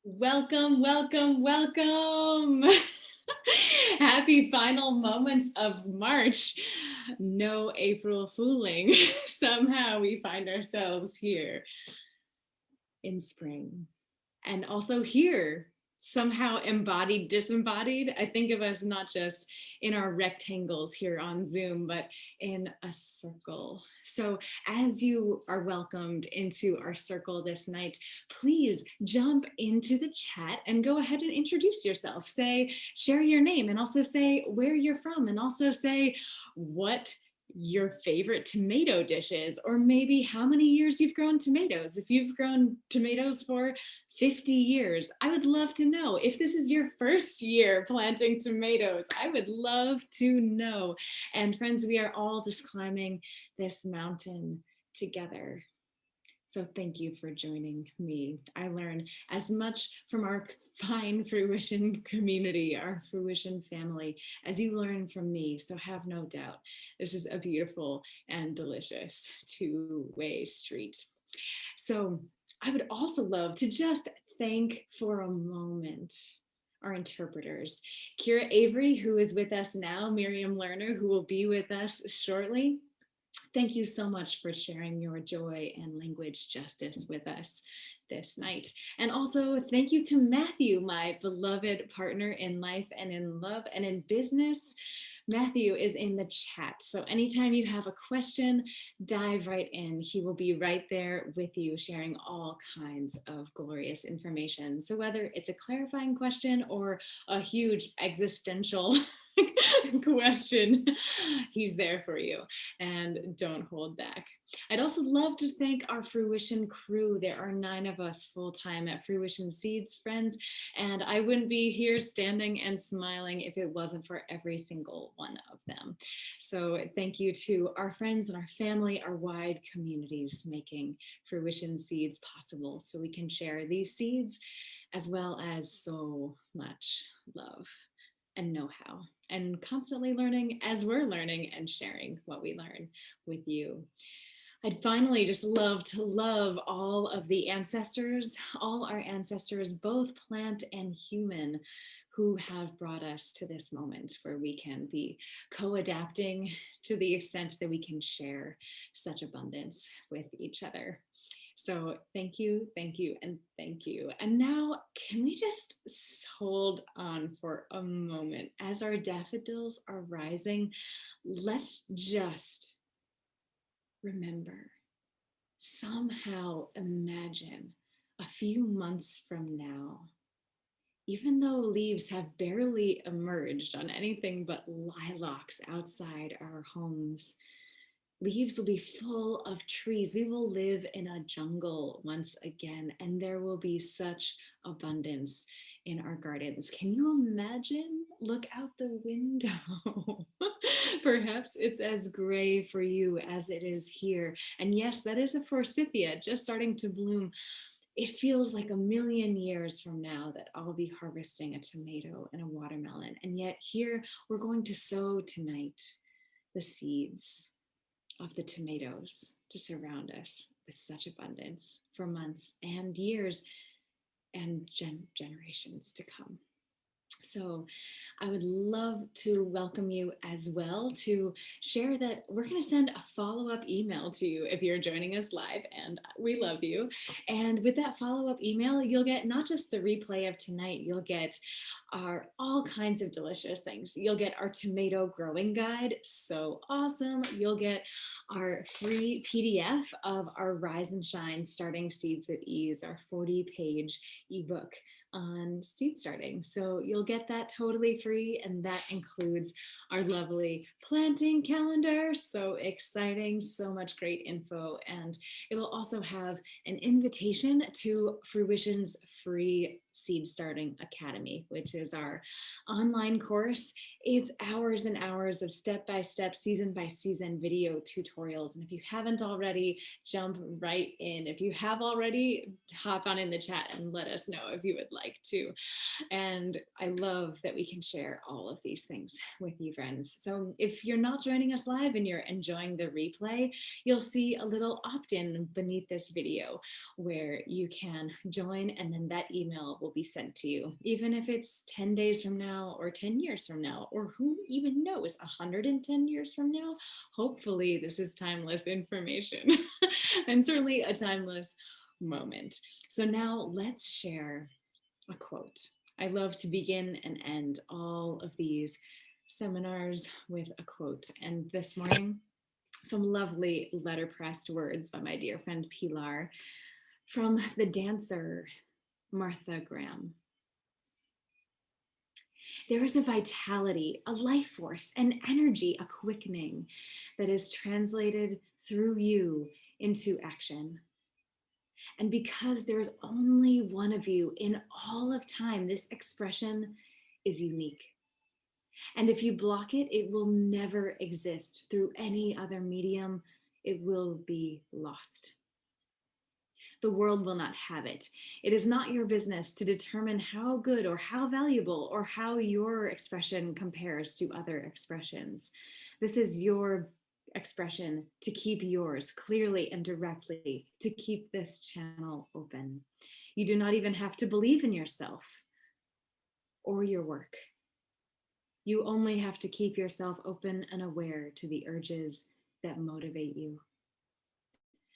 Welcome, welcome, welcome. Happy final moments of March. No April fooling. Somehow we find ourselves here in spring. And also here, somehow embodied, disembodied. I think of us not just in our rectangles here on Zoom, but in a circle. So as you are welcomed into our circle this night, please jump into the chat and go ahead and introduce yourself. Share your name, and also say where you're from, and also say what your favorite tomato dishes, or maybe how many years you've grown tomatoes. If you've grown tomatoes for 50 years, I would love to know. If this is your first year planting tomatoes, I would love to know. And friends, we are all just climbing this mountain together. So thank you for joining me. I learn as much from our fine Fruition community, our Fruition family, as you learn from me. So have no doubt, this is a beautiful and delicious two-way street. So I would also love to just thank for a moment our interpreters, Kira Avery, who is with us now, Miriam Lerner, who will be with us shortly. Thank you so much for sharing your joy and language justice with us this night. And also thank you to Matthew, my beloved partner in life and in love and in business. Matthew is in the chat. So anytime you have a question, dive right in. He will be right there with you, sharing all kinds of glorious information. So whether it's a clarifying question or a huge existential question, he's there for you, and don't hold back. I'd also love to thank our Fruition crew. There are 9 of us full-time at Fruition Seeds, friends, and I wouldn't be here standing and smiling if it wasn't for every single one of them. So thank you to our friends and our family, our wide communities making Fruition Seeds possible so we can share these seeds as well as so much love and know-how, and constantly learning as we're learning and sharing what we learn with you. I'd finally just love to love all of the ancestors, all our ancestors, both plant and human, who have brought us to this moment where we can be co-adapting to the extent that we can share such abundance with each other. So thank you, and thank you. And now can we just hold on for a moment as our daffodils are rising? Let's just remember, somehow imagine a few months from now, even though leaves have barely emerged on anything but lilacs outside our homes, leaves will be full of trees. We will live in a jungle once again, and there will be such abundance in our gardens. Can you imagine? Look out the window. Perhaps it's as gray for you as it is here. And yes, that is a forsythia just starting to bloom. It feels like a million years from now that I'll be harvesting a tomato and a watermelon. And yet here we're going to sow tonight the seeds of the tomatoes to surround us with such abundance for months and years and generations to come. So I would love to welcome you as well to share that we're going to send a follow-up email to you if you're joining us live, and we love you. And with that follow-up email, you'll get not just the replay of tonight, you'll get our all kinds of delicious things. You'll get our tomato growing guide, so awesome. You'll get our free PDF of our Rise and Shine Starting Seeds with Ease, our 40-page ebook on seed starting. So you'll get that totally free, and that includes our lovely planting calendar. So exciting, so much great info. And it will also have an invitation to Fruition's free Seed Starting Academy, which is our online course. It's hours and hours of step-by-step, season-by-season video tutorials. And if you haven't already, jump right in. If you have already, hop on in the chat and let us know if you would like too. And I love that we can share all of these things with you, friends. So if you're not joining us live and you're enjoying the replay, you'll see a little opt-in beneath this video where you can join, and then that email will be sent to you, even if it's 10 days from now or 10 years from now, or who even knows, 110 years from now. Hopefully this is timeless information and certainly a timeless moment. So now let's share a quote. I love to begin and end all of these seminars with a quote. And this morning, some lovely letterpressed words by my dear friend Pilar from the dancer Martha Graham. There is a vitality, a life force, an energy, a quickening that is translated through you into action. And because there is only one of you in all of time, this expression is unique. And if you block it, it will never exist through any other medium. It will be lost. The world will not have it. It is not your business to determine how good or how valuable or how your expression compares to other expressions. This is your expression to keep yours clearly and directly, to keep this channel open. You do not even have to believe in yourself or your work. You only have to keep yourself open and aware to the urges that motivate you.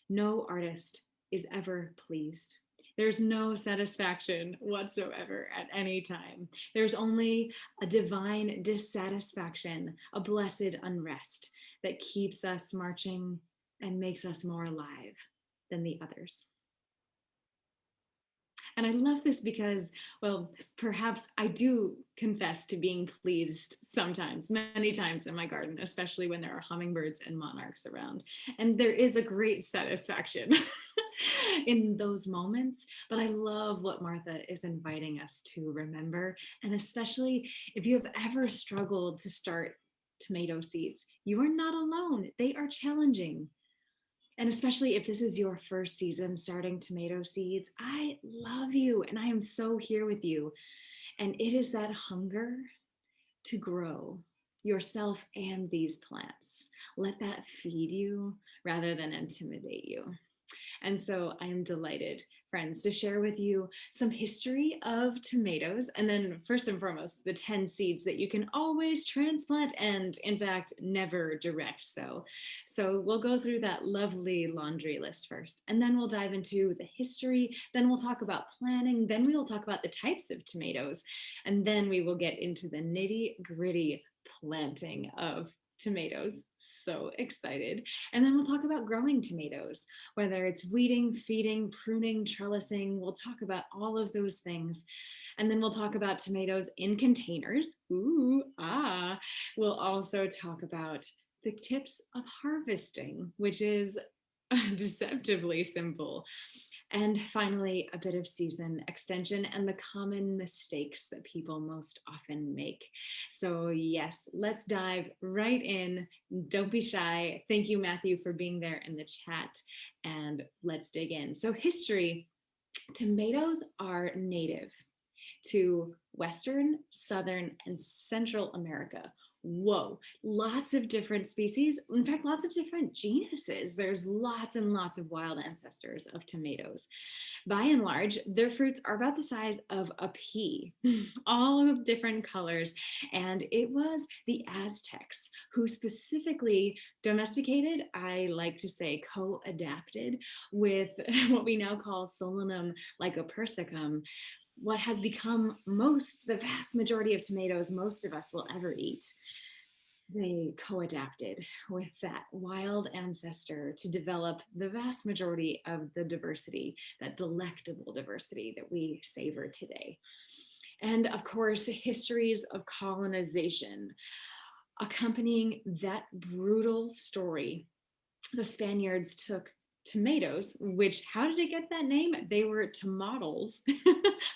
No artist is ever pleased. There's no satisfaction whatsoever at any time. There's only a divine dissatisfaction, a blessed unrest that keeps us marching and makes us more alive than the others. And I love this because, well, perhaps I do confess to being pleased sometimes, many times in my garden, especially when there are hummingbirds and monarchs around. And there is a great satisfaction in those moments. But I love what Martha is inviting us to remember. And especially if you have ever struggled to start tomato seeds, you are not alone. They are challenging. And especially if this is your first season starting tomato seeds, I love you and I am so here with you. And it is that hunger to grow yourself and these plants. Let that feed you rather than intimidate you. And so I am delighted, friends, to share with you some history of tomatoes. And then first and foremost, the 10 seeds that you can always transplant and in fact, never direct sow. So we'll go through that lovely laundry list first, and then we'll dive into the history. Then we'll talk about planning. Then we will talk about the types of tomatoes. And then we will get into the nitty gritty planting of tomatoes. So excited. And then we'll talk about growing tomatoes, whether it's weeding, feeding, pruning, trellising. We'll talk about all of those things. And then we'll talk about tomatoes in containers. Ooh, ah. We'll also talk about the tips of harvesting, which is deceptively simple. And finally, a bit of season extension and the common mistakes that people most often make. So yes, let's dive right in. Don't be shy. Thank you, Matthew, for being there in the chat. And let's dig in. So history, tomatoes are native to Western, Southern, and Central America. Whoa, lots of different species. In fact, lots of different genuses. There's lots and lots of wild ancestors of tomatoes. By and large, their fruits are about the size of a pea, all of different colors. And it was the Aztecs who specifically domesticated, I like to say co-adapted, with what we now call Solanum lycopersicum, what has become the vast majority of tomatoes most of us will ever eat. They co-adapted with that wild ancestor to develop the vast majority of the diversity, that delectable diversity that we savor today. And of course, histories of colonization accompanying that brutal story. The Spaniards took tomatoes, which, how did it get that name? They were tomatoes.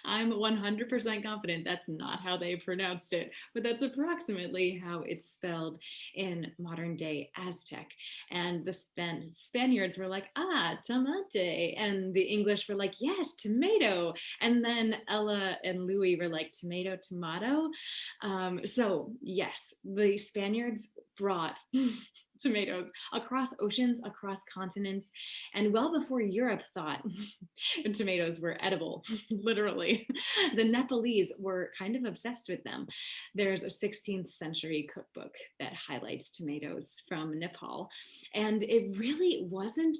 I'm 100% confident that's not how they pronounced it, but that's approximately how it's spelled in modern day Aztec. And the Spaniards were like, ah, tomate. And the English were like, yes, tomato. And then Ella and Louis were like, tomato, tomato. So yes, the Spaniards brought tomatoes across oceans, across continents, and well before Europe thought tomatoes were edible, literally, the Nepalese were kind of obsessed with them. There's a 16th century cookbook that highlights tomatoes from Nepal, and it really wasn't,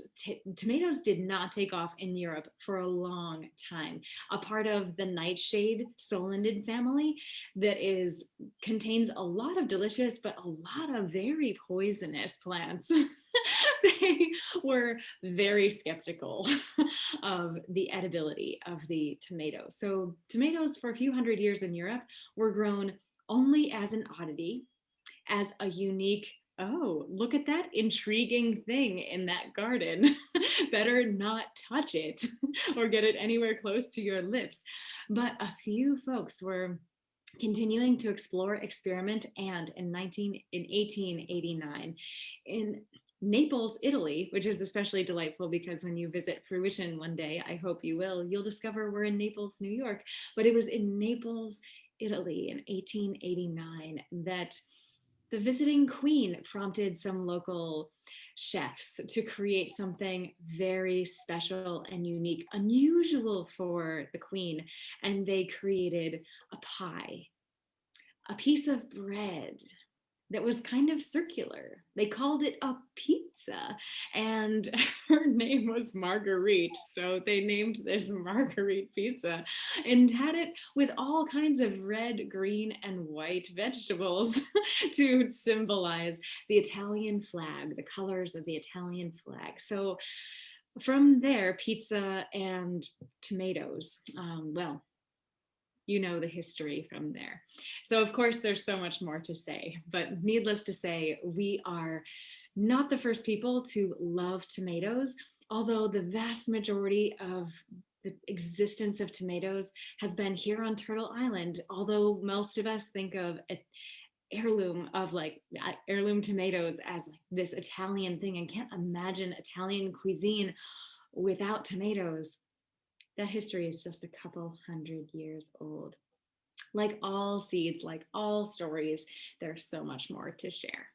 tomatoes did not take off in Europe for a long time. A part of the nightshade Solendid family that contains a lot of delicious, but a lot of very poisonous plants. They were very skeptical of the edibility of the tomato. So tomatoes for a few hundred years in Europe were grown only as an oddity, as a unique, oh, look at that intriguing thing in that garden. Better not touch it or get it anywhere close to your lips. But a few folks were continuing to explore, experiment, and in 1889, in Naples, Italy, which is especially delightful because when you visit Fruition one day, I hope you will, you'll discover we're in Naples, New York. But it was in Naples, Italy in 1889 that the visiting queen prompted some local chefs to create something very special and unique, unusual for the queen. And they created a pie, a piece of bread that was kind of circular. They called it a pizza, and her name was Marguerite. So they named this Marguerite pizza and had it with all kinds of red, green, and white vegetables to symbolize the Italian flag, the colors of the Italian flag. So from there, pizza and tomatoes, well, you know the history from there. So of course there's so much more to say, but needless to say, we are not the first people to love tomatoes, although the vast majority of the existence of tomatoes has been here on Turtle Island, although most of us think of heirloom tomatoes as like this Italian thing and can't imagine Italian cuisine without tomatoes. That history is just a couple hundred years old. Like all seeds, like all stories, there's so much more to share.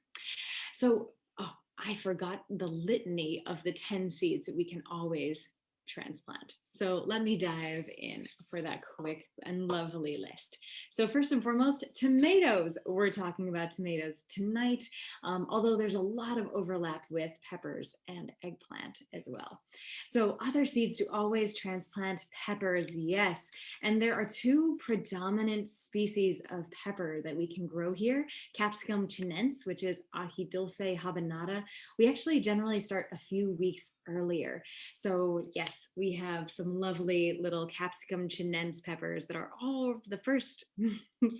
So, oh, I forgot the litany of the 10 seeds that we can always transplant. So let me dive in for that quick and lovely list. So first and foremost, tomatoes. We're talking about tomatoes tonight, although there's a lot of overlap with peppers and eggplant as well. So other seeds to always transplant: peppers, yes. And there are two predominant species of pepper that we can grow here: Capsicum chinense, which is ají dulce habanada. We actually generally start a few weeks earlier. So yes, we have some lovely little Capsicum chinense peppers that are all the first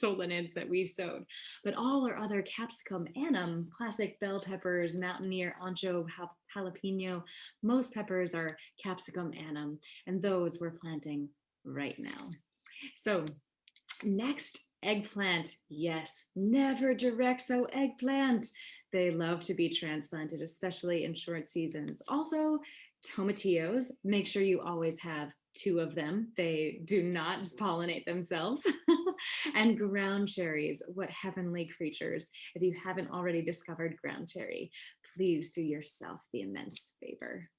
solenids that we sowed, but all our other Capsicum annum, classic bell peppers, Mountaineer, ancho, jalapeno, most peppers are Capsicum annum, and those we're planting right now. So next, eggplant. Yes, never direct sow eggplant. They love to be transplanted, especially in short seasons. Also, tomatillos. Make sure you always have two of them. They do not pollinate themselves. And ground cherries. What heavenly creatures. If you haven't already discovered ground cherry, please do yourself the immense favor.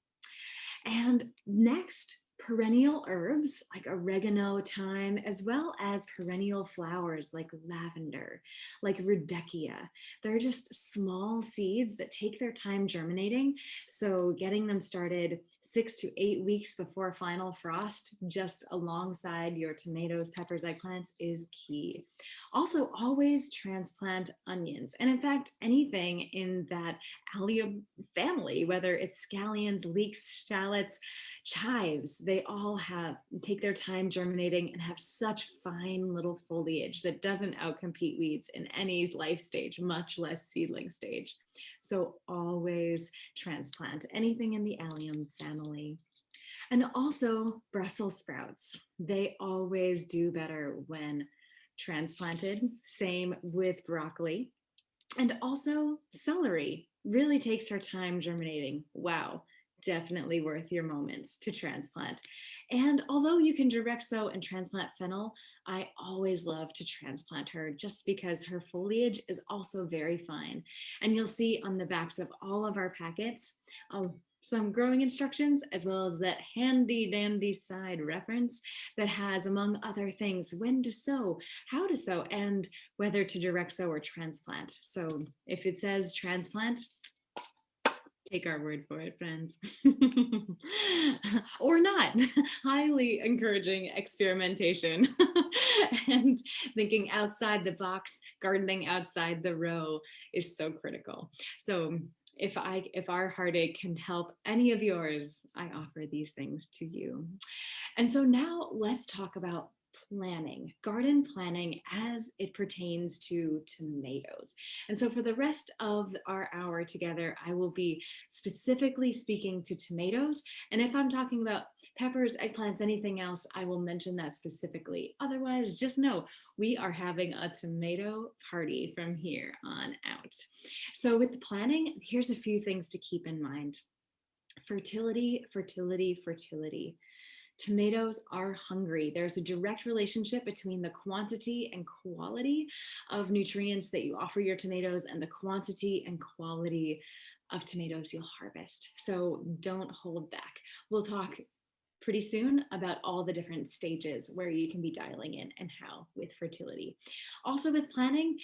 And next, perennial herbs like oregano, thyme, as well as perennial flowers like lavender, like rudbeckia. They're just small seeds that take their time germinating. So getting them started 6 to 8 weeks before final frost, just alongside your tomatoes, peppers, eggplants, is key. Also, always transplant onions. And in fact, anything in that allium family, whether it's scallions, leeks, shallots, chives, they all take their time germinating and have such fine little foliage that doesn't outcompete weeds in any life stage, much less seedling stage. So always transplant anything in the allium family. And also Brussels sprouts. They always do better when transplanted. Same with broccoli. And also celery really takes our time germinating. Wow, definitely worth your moments to transplant. And although you can direct sow and transplant fennel, I always love to transplant her just because her foliage is also very fine. And you'll see on the backs of all of our packets, some growing instructions, as well as that handy dandy side reference that has, among other things, when to sow, how to sow, and whether to direct sow or transplant. So if it says transplant, take our word for it, friends. Or not. Highly encouraging experimentation and thinking outside the box, gardening outside the row is so critical. So if our heartache can help any of yours, I offer these things to you. And so now let's talk about planning, garden planning as it pertains to tomatoes. And so for the rest of our hour together, I will be specifically speaking to tomatoes. And if I'm talking about peppers, eggplants, anything else, I will mention that specifically. Otherwise, just know we are having a tomato party from here on out. So with the planning, here's a few things to keep in mind. Fertility, fertility, fertility. Tomatoes are hungry. There's a direct relationship between the quantity and quality of nutrients that you offer your tomatoes and the quantity and quality of tomatoes you'll harvest. So don't hold back. We'll talk pretty soon about all the different stages where you can be dialing in and how with fertility. Also with planning,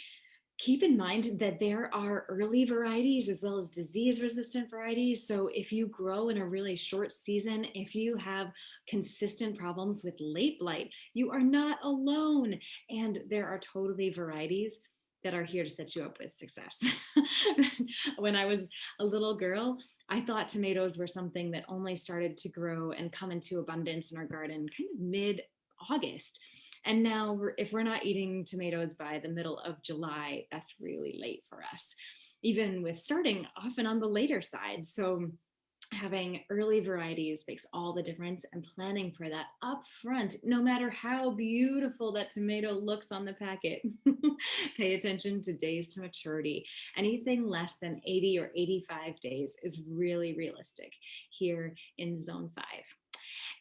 keep in mind that there are early varieties as well as disease-resistant varieties. So if you grow in a really short season, if you have consistent problems with late blight, you are not alone. And there are totally varieties that are here to set you up with success. When I was a little girl, I thought tomatoes were something that only started to grow and come into abundance in our garden kind of mid-August. And now if we're not eating tomatoes by the middle of July, that's really late for us, even with starting often on the later side. So having early varieties makes all the difference, and planning for that up front, no matter how beautiful that tomato looks on the packet. Pay attention to days to maturity. Anything less than 80 or 85 days is really realistic here in zone 5.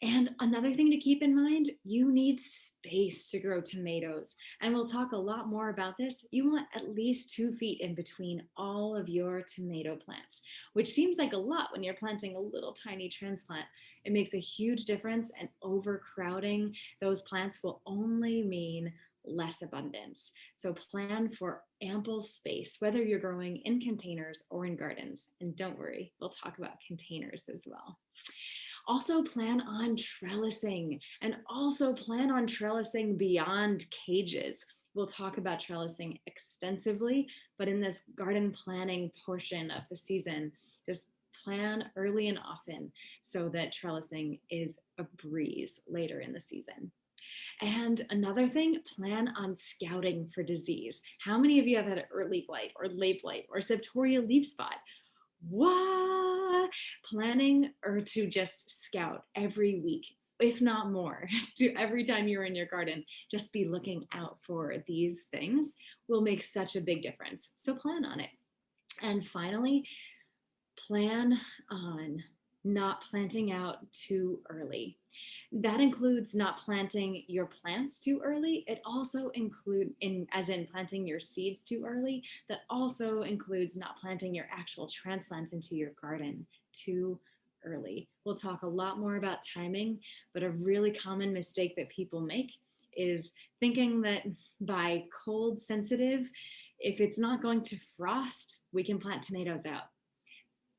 And another thing to keep in mind, you need space to grow tomatoes. And we'll talk a lot more about this. You want at least 2 feet in between all of your tomato plants, which seems like a lot when you're planting a little tiny transplant. It makes a huge difference, and overcrowding those plants will only mean less abundance. So plan for ample space, whether you're growing in containers or in gardens. And don't worry, we'll talk about containers as well. Also plan on trellising, and also plan on trellising beyond cages. We'll talk about trellising extensively, but in this garden planning portion of the season, just plan early and often so that trellising is a breeze later in the season. And another thing, plan on scouting for disease. How many of you have had early blight or late blight or septoria leaf spot? What? Planning or to just scout every week, if not more, to every time you're in your garden, just be looking out for these things will make such a big difference. So plan on it. And finally, plan on not planting out too early. That includes not planting your plants too early. It also includes, as in planting your seeds too early, that also includes not planting your actual transplants into your garden too early. We'll talk a lot more about timing, but a really common mistake that people make is thinking that by cold sensitive, if it's not going to frost, we can plant tomatoes out.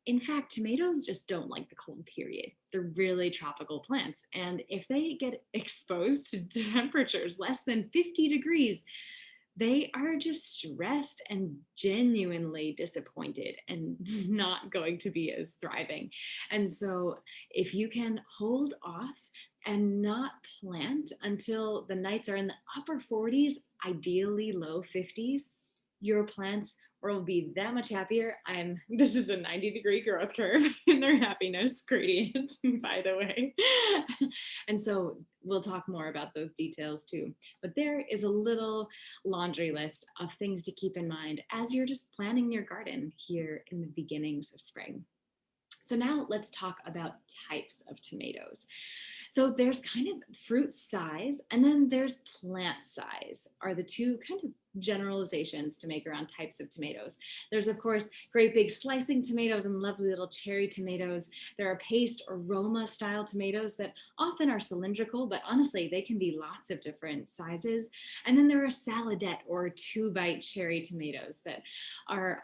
In fact, tomatoes just don't like the cold period. They're really tropical plants. And if they get exposed to temperatures less than 50 degrees, they are just stressed and genuinely disappointed and not going to be as thriving. And so if you can hold off and not plant until the nights are in the upper 40s, ideally low 50s, your plants or will be that much happier. This is a 90-degree growth curve in their happiness gradient, by the way. And so we'll talk more about those details too. But there is a little laundry list of things to keep in mind as you're just planning your garden here in the beginnings of spring. So now let's talk about types of tomatoes. So there's kind of fruit size, and then there's plant size are the two kind of generalizations to make around types of tomatoes. There's, of course, great big slicing tomatoes and lovely little cherry tomatoes. There are paste or Roma style tomatoes that often are cylindrical, but honestly, they can be lots of different sizes. And then there are saladette or 2-bite cherry tomatoes that are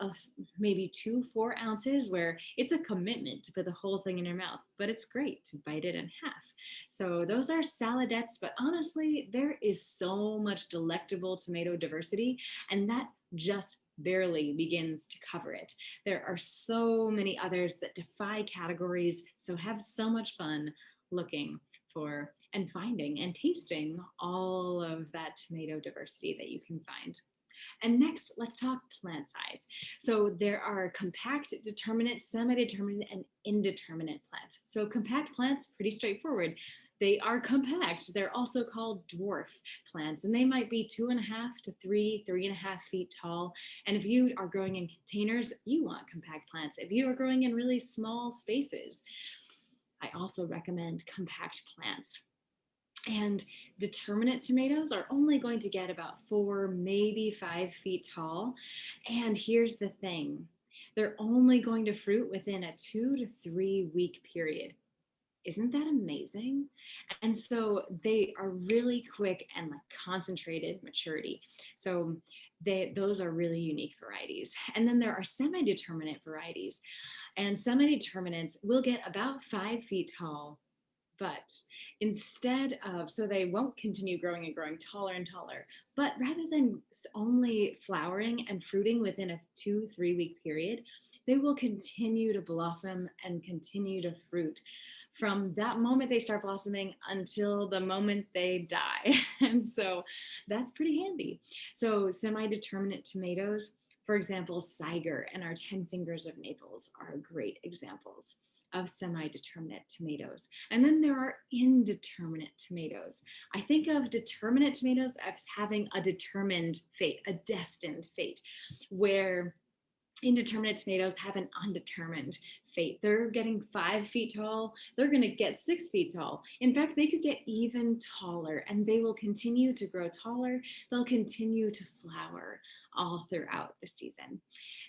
maybe 2-4 ounces, where it's a commitment to put the whole thing in your mouth, but it's great to bite it in half. So those are saladettes, but honestly, there is so much delectable tomato diversity, and that just barely begins to cover it. There are so many others that defy categories, so have so much fun looking for and finding and tasting all of that tomato diversity that you can find. And next, let's talk plant size. So there are compact, determinate, semi-determinate, and indeterminate plants. So compact plants, pretty straightforward. They are compact. They're also called dwarf plants, and they might be 2.5 to 3.5 feet tall. And if you are growing in containers, you want compact plants. If you are growing in really small spaces, I also recommend compact plants. And determinate tomatoes are only going to get about 4, maybe 5 feet tall. And here's the thing, they're only going to fruit within a 2 to 3 week period. Isn't that amazing? And so they are really quick and like concentrated maturity. So those are really unique varieties. And then there are semi-determinate varieties. And semi-determinates will get about 5 feet tall, but instead of, so they won't continue growing and growing taller and taller, but rather than only flowering and fruiting within a 2-3 week period, they will continue to blossom and continue to fruit from that moment they start blossoming until the moment they die. And so that's pretty handy. So semi-determinate tomatoes, for example, Siger and our 10 Fingers of Naples are great examples of semi-determinate tomatoes. And then there are indeterminate tomatoes. I think of determinate tomatoes as having a determined fate, a destined fate, where indeterminate tomatoes have an undetermined fate. They're getting 5 feet tall. They're going to get 6 feet tall. In fact, they could get even taller, and they will continue to grow taller. They'll continue to flower all throughout the season.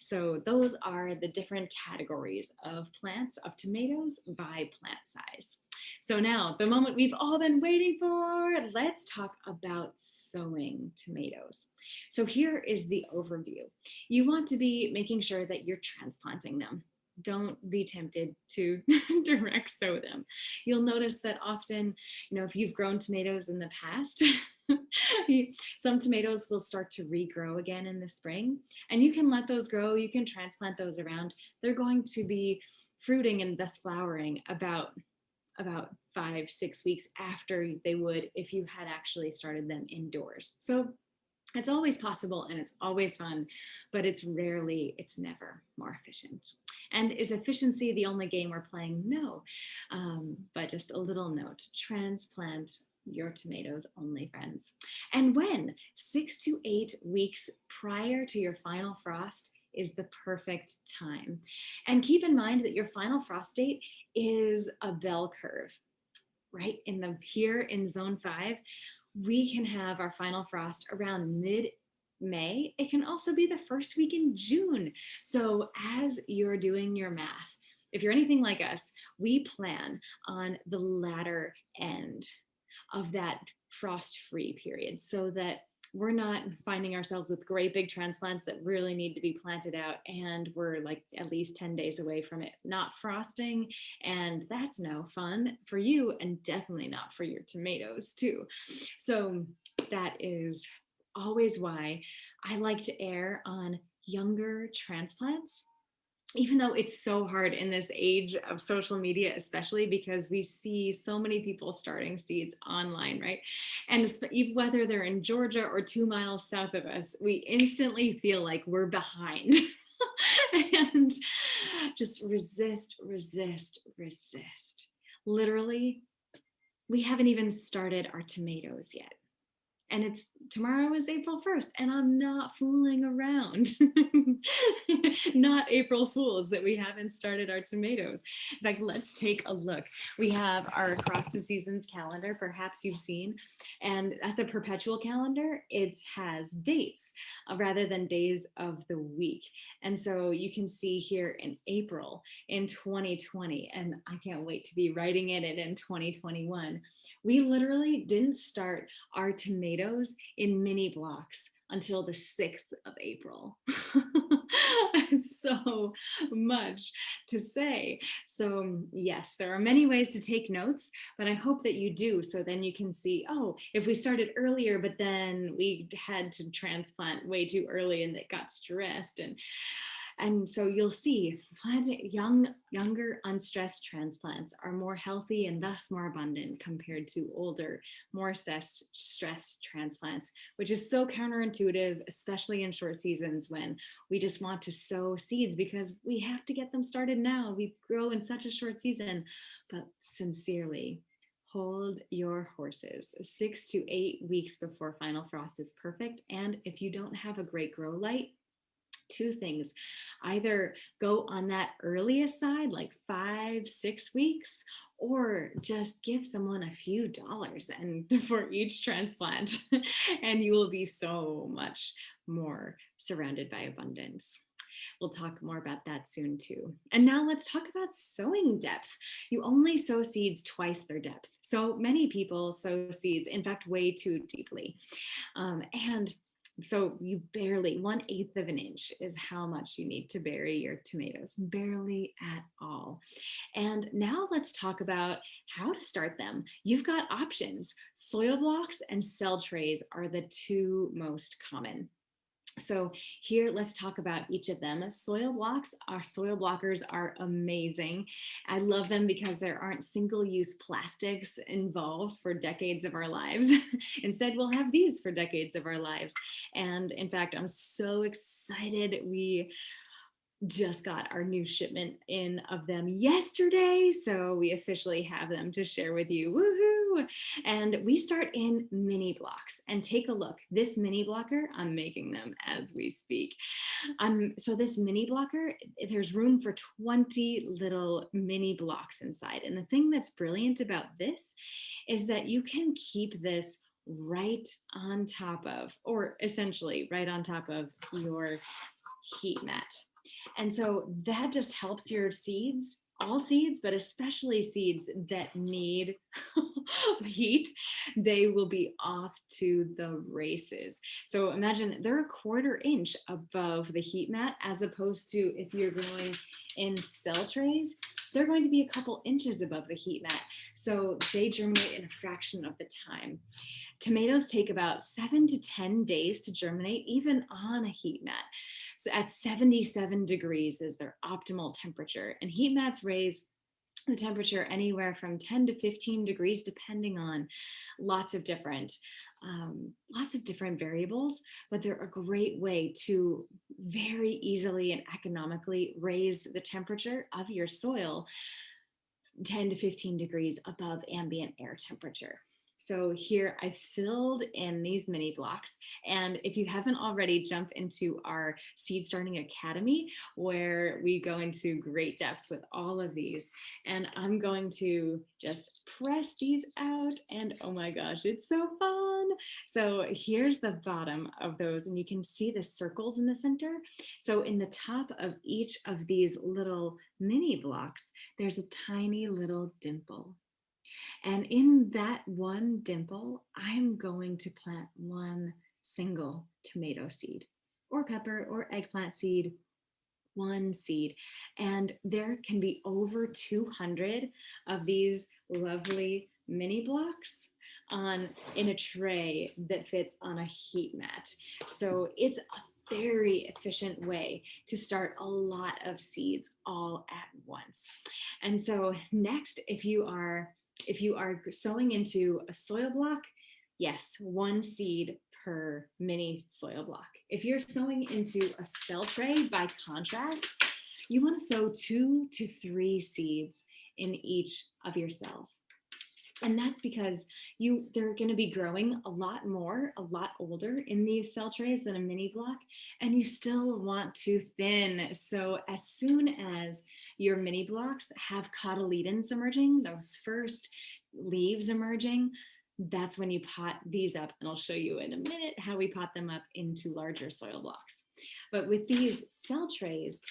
So those are the different categories of plants, of tomatoes by plant size. So now, the moment we've all been waiting for, let's talk about sowing tomatoes. So here is the overview. You want to be making sure that you're transplanting them. Don't be tempted to direct sow them. You'll notice that often, if you've grown tomatoes in the past, some tomatoes will start to regrow again in the spring, and you can let those grow. You can transplant those around. They're going to be fruiting and thus flowering about 5-6 weeks after they would if you had actually started them indoors. So it's always possible and it's always fun, but it's never more efficient. And is efficiency the only game we're playing? No, but just a little note, transplant your tomatoes only, friends. And when 6 to 8 weeks prior to your final frost is the perfect time. And keep in mind that your final frost date is a bell curve, right? Here in zone 5, we can have our final frost around mid-May. It can also be the first week in June. So as you're doing your math, if you're anything like us, we plan on the latter end of that frost-free period so that we're not finding ourselves with great big transplants that really need to be planted out, and we're like at least 10 days away from it not frosting, and that's no fun for you and definitely not for your tomatoes too. So that is always why I like to err on younger transplants even though it's so hard in this age of social media, especially because we see so many people starting seeds online, right? And whether they're in Georgia or 2 miles south of us, we instantly feel like we're behind. And just resist, resist, resist. Literally, we haven't even started our tomatoes yet. And tomorrow is April 1st, and I'm not fooling around. Not April Fools that we haven't started our tomatoes. In fact, let's take a look. We have our across the seasons calendar, perhaps you've seen, and as a perpetual calendar, it has dates rather than days of the week. And so you can see here in April in 2020, and I can't wait to be writing it in 2021. We literally didn't start our tomatoes in mini blocks until the 6th of April. So much to say. So yes, there are many ways to take notes, but I hope that you do. So then you can see, oh, if we started earlier, but then we had to transplant way too early and it got stressed. And so you'll see younger, unstressed transplants are more healthy and thus more abundant compared to older, more stressed transplants, which is so counterintuitive, especially in short seasons when we just want to sow seeds because we have to get them started now. We grow in such a short season, but sincerely, hold your horses 6 to 8 weeks before final frost is perfect. And if you don't have a great grow light, two things: either go on that earliest side, like 5-6 weeks, or just give someone a few dollars and for each transplant, and you will be so much more surrounded by abundance. We'll talk more about that soon too. And now let's talk about sowing depth. You only sow seeds twice their depth. So many people sow seeds, in fact, way too deeply. And so you barely 1/8 of an inch is how much you need to bury your tomatoes, barely at all. And now let's talk about how to start them. You've got options. Soil blocks and cell trays are the two most common. So here, let's talk about each of them. Soil blockers are amazing. I love them because there aren't single-use plastics involved for decades of our lives. Instead, we'll have these for decades of our lives. And in fact, I'm so excited. We just got our new shipment in of them yesterday, so we officially have them to share with you. Woohoo! And we start in mini blocks, and take a look. This mini blocker, I'm making them as we speak. So this mini blocker, there's room for 20 little mini blocks inside. And the thing that's brilliant about this is that you can keep this right on top of, or essentially right on top of, your heat mat. And so that just helps your seeds, all seeds, but especially seeds that need heat, they will be off to the races. So imagine they're 1/4 inch above the heat mat, as opposed to if you're growing in cell trays, they're going to be a couple inches above the heat mat. So they germinate in a fraction of the time. Tomatoes take about 7 to 10 days to germinate, even on a heat mat. So at 77 degrees is their optimal temperature. And heat mats raise the temperature anywhere from 10 to 15 degrees, depending on lots of different variables, but they're a great way to very easily and economically raise the temperature of your soil 10 to 15 degrees above ambient air temperature. So here I filled in these mini blocks. And if you haven't already, jump into our Seed Starting Academy, where we go into great depth with all of these. And I'm going to just press these out, and oh my gosh, it's so fun. So here's the bottom of those, and you can see the circles in the center. So in the top of each of these little mini blocks, there's a tiny little dimple. And in that one dimple, I'm going to plant one single tomato seed, or pepper, or eggplant seed, one seed. And there can be over 200 of these lovely mini blocks in a tray that fits on a heat mat. So it's very efficient way to start a lot of seeds all at once. And so next, if you are sowing into a soil block, yes, 1 seed per mini soil block. If you're sowing into a cell tray, by contrast, you want to sow 2 to 3 seeds in each of your cells. And that's because they're going to be growing a lot more, a lot older in these cell trays than a mini block, and you still want to thin. So as soon as your mini blocks have cotyledons emerging, those first leaves emerging, that's when you pot these up. And I'll show you in a minute how we pot them up into larger soil blocks. But with these cell trays,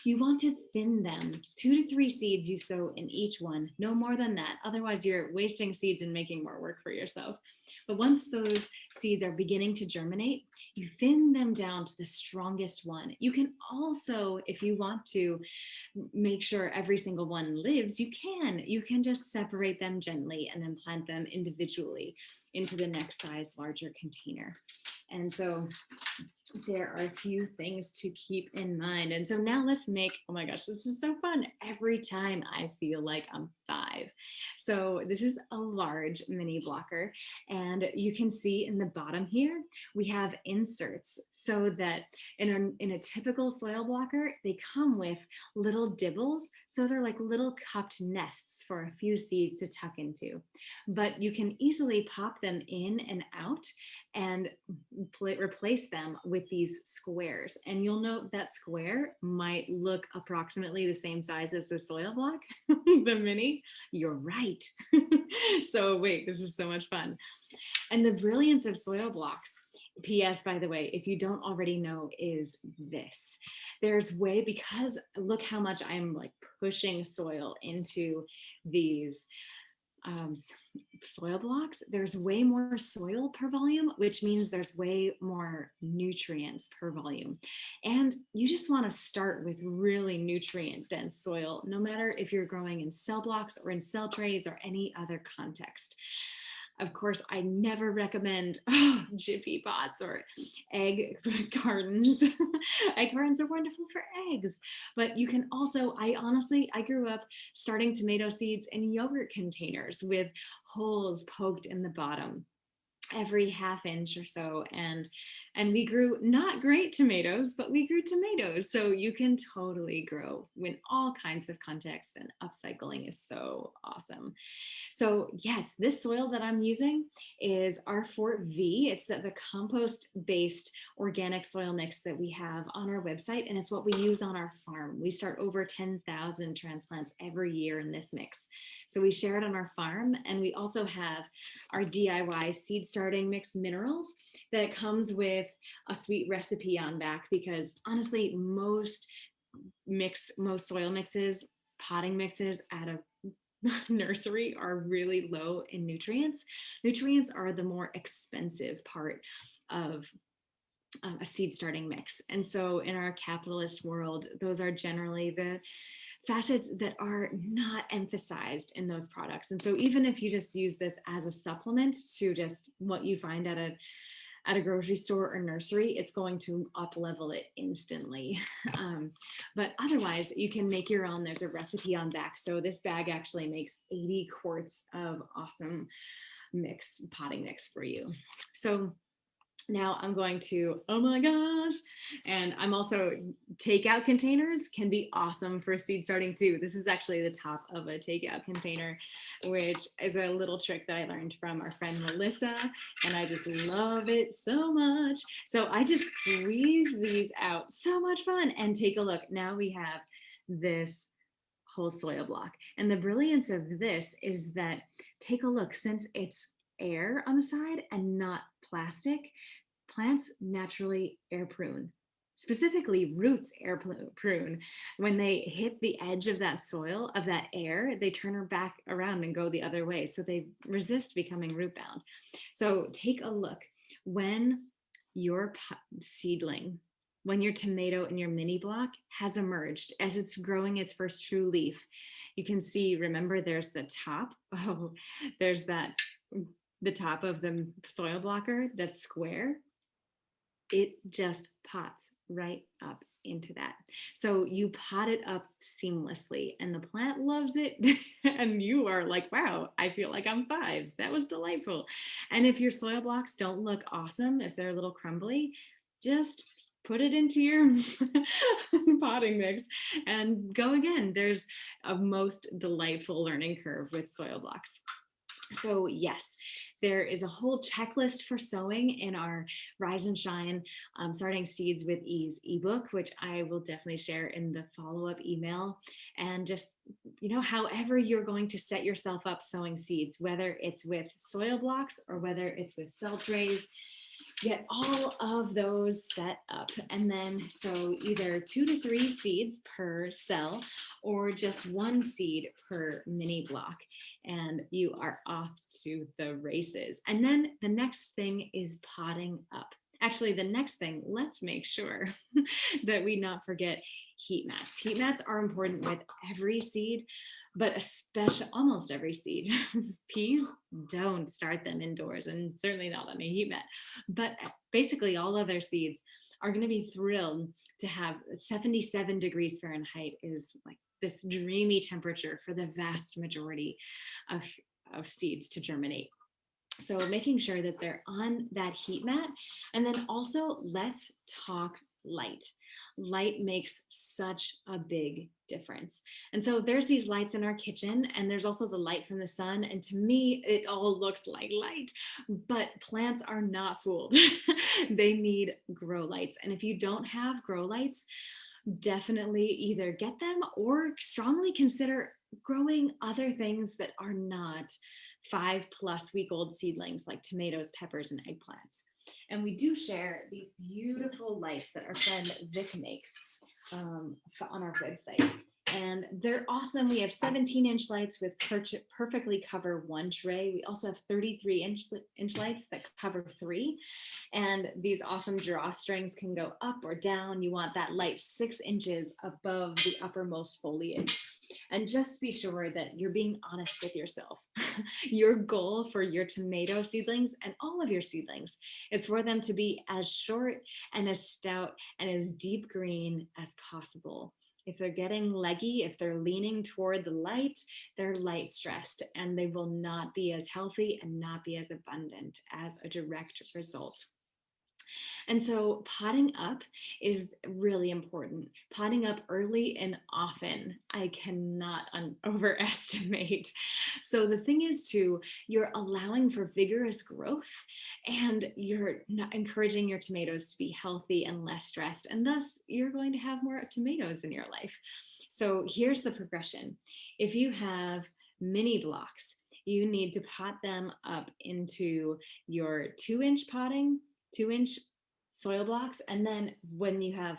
you want to thin them. 2 to 3 seeds you sow in each one, no more than that. Otherwise, you're wasting seeds and making more work for yourself. But once those seeds are beginning to germinate, you thin them down to the strongest one. You can also, if you want to make sure every single one lives, you can. You can just separate them gently and then plant them individually into the next size, larger container. And so there are a few things to keep in mind. And so now let's make, oh my gosh, this is so fun. Every time I feel like I'm 5. So this is a large mini blocker. And you can see in the bottom here, we have inserts so that in a typical soil blocker, they come with little dibbles. So they're like little cupped nests for a few seeds to tuck into. But you can easily pop them in and out and replace them with these squares. And you'll note that square might look approximately the same size as the soil block, the mini. You're right. So wait, this is so much fun. And the brilliance of soil blocks, PS, by the way, if you don't already know, is this. There's way, because look how much I'm like pushing soil into these soil blocks, there's way more soil per volume, which means there's way more nutrients per volume. And you just want to start with really nutrient dense soil, no matter if you're growing in cell blocks or in cell trays or any other context. Of course, I never recommend jiffy pots or egg gardens. Egg gardens are wonderful for eggs, but you can also, I grew up starting tomato seeds in yogurt containers with holes poked in the bottom every half inch or so, and we grew not great tomatoes, but we grew tomatoes. So you can totally grow in all kinds of contexts, and upcycling is so awesome. So yes, this soil that I'm using is our Fort V. It's the compost-based organic soil mix that we have on our website, and it's what we use on our farm. We start over 10,000 transplants every year in this mix. So we share it on our farm, and we also have our DIY seed starting mix minerals that comes with a sweet recipe on back, because honestly, most soil mixes, potting mixes at a nursery are really low in nutrients. Nutrients are the more expensive part of a seed starting mix. And so in our capitalist world, those are generally the facets that are not emphasized in those products. And so even if you just use this as a supplement to just what you find at a grocery store or nursery, it's going to up level it instantly. But otherwise, you can make your own. There's a recipe on back. So this bag actually makes 80 quarts of awesome potting mix for you. So now I'm going to, oh my gosh. And I'm also, takeout containers can be awesome for seed starting too. This is actually the top of a takeout container, which is a little trick that I learned from our friend Melissa, and I just love it so much. So I just squeeze these out. So much fun. And take a look. Now we have this whole soil block. And the brilliance of this is that, take a look, since it's air on the side and not plastic, plants naturally air prune. Specifically, roots air prune. When they hit the edge of that soil, of that air, they turn back around and go the other way. So they resist becoming root bound. So take a look. When your seedling, when your tomato in your mini block has emerged, as it's growing its first true leaf, you can see, remember, there's the top. Oh, there's the top of the soil blocker that's square. it just pots right up into that. So you pot it up seamlessly and the plant loves it. And you are like, wow, I feel like I'm 5. That was delightful. And if your soil blocks don't look awesome, if they're a little crumbly, just put it into your potting mix and go again. There's a most delightful learning curve with soil blocks. So yes, there is a whole checklist for sowing in our Rise and Shine Starting Seeds with Ease ebook, which I will definitely share in the follow-up email. And just, however you're going to set yourself up sowing seeds, whether it's with soil blocks or whether it's with cell trays, get all of those set up. And then so either 2 to 3 seeds per cell or just 1 seed per mini block, and you are off to the races. And then the next thing is potting up. Actually, the next thing, let's make sure that we not forget heat mats. Heat mats are important with every seed, but especially almost every seed. Peas, don't start them indoors, and certainly not on a heat mat. But basically all other seeds are going to be thrilled to have 77 degrees Fahrenheit is like this dreamy temperature for the vast majority of seeds to germinate. So making sure that they're on that heat mat. And then also let's talk light. Light makes such a big difference. And so there's these lights in our kitchen, and there's also the light from the sun. And to me, it all looks like light, but plants are not fooled. They need grow lights. And if you don't have grow lights, definitely either get them or strongly consider growing other things that are not 5+ week old seedlings like tomatoes, peppers, and eggplants. And we do share these beautiful lights that our friend Vic makes on our website. And they're awesome. We have 17-inch lights with perfectly cover 1 tray. We also have 33-inch lights that cover 3. And these awesome drawstrings can go up or down. You want that light 6 inches above the uppermost foliage. And just be sure that you're being honest with yourself. Your goal for your tomato seedlings and all of your seedlings is for them to be as short and as stout and as deep green as possible. If they're getting leggy, if they're leaning toward the light, they're light stressed, and they will not be as healthy and not be as abundant as a direct result. And so potting up is really important. Potting up early and often, I cannot overestimate. So the thing is too, you're allowing for vigorous growth, and you're not encouraging your tomatoes to be healthy and less stressed. And thus you're going to have more tomatoes in your life. So here's the progression. If you have mini blocks, you need to pot them up into your 2-inch potting, 2-inch soil blocks. And then when you have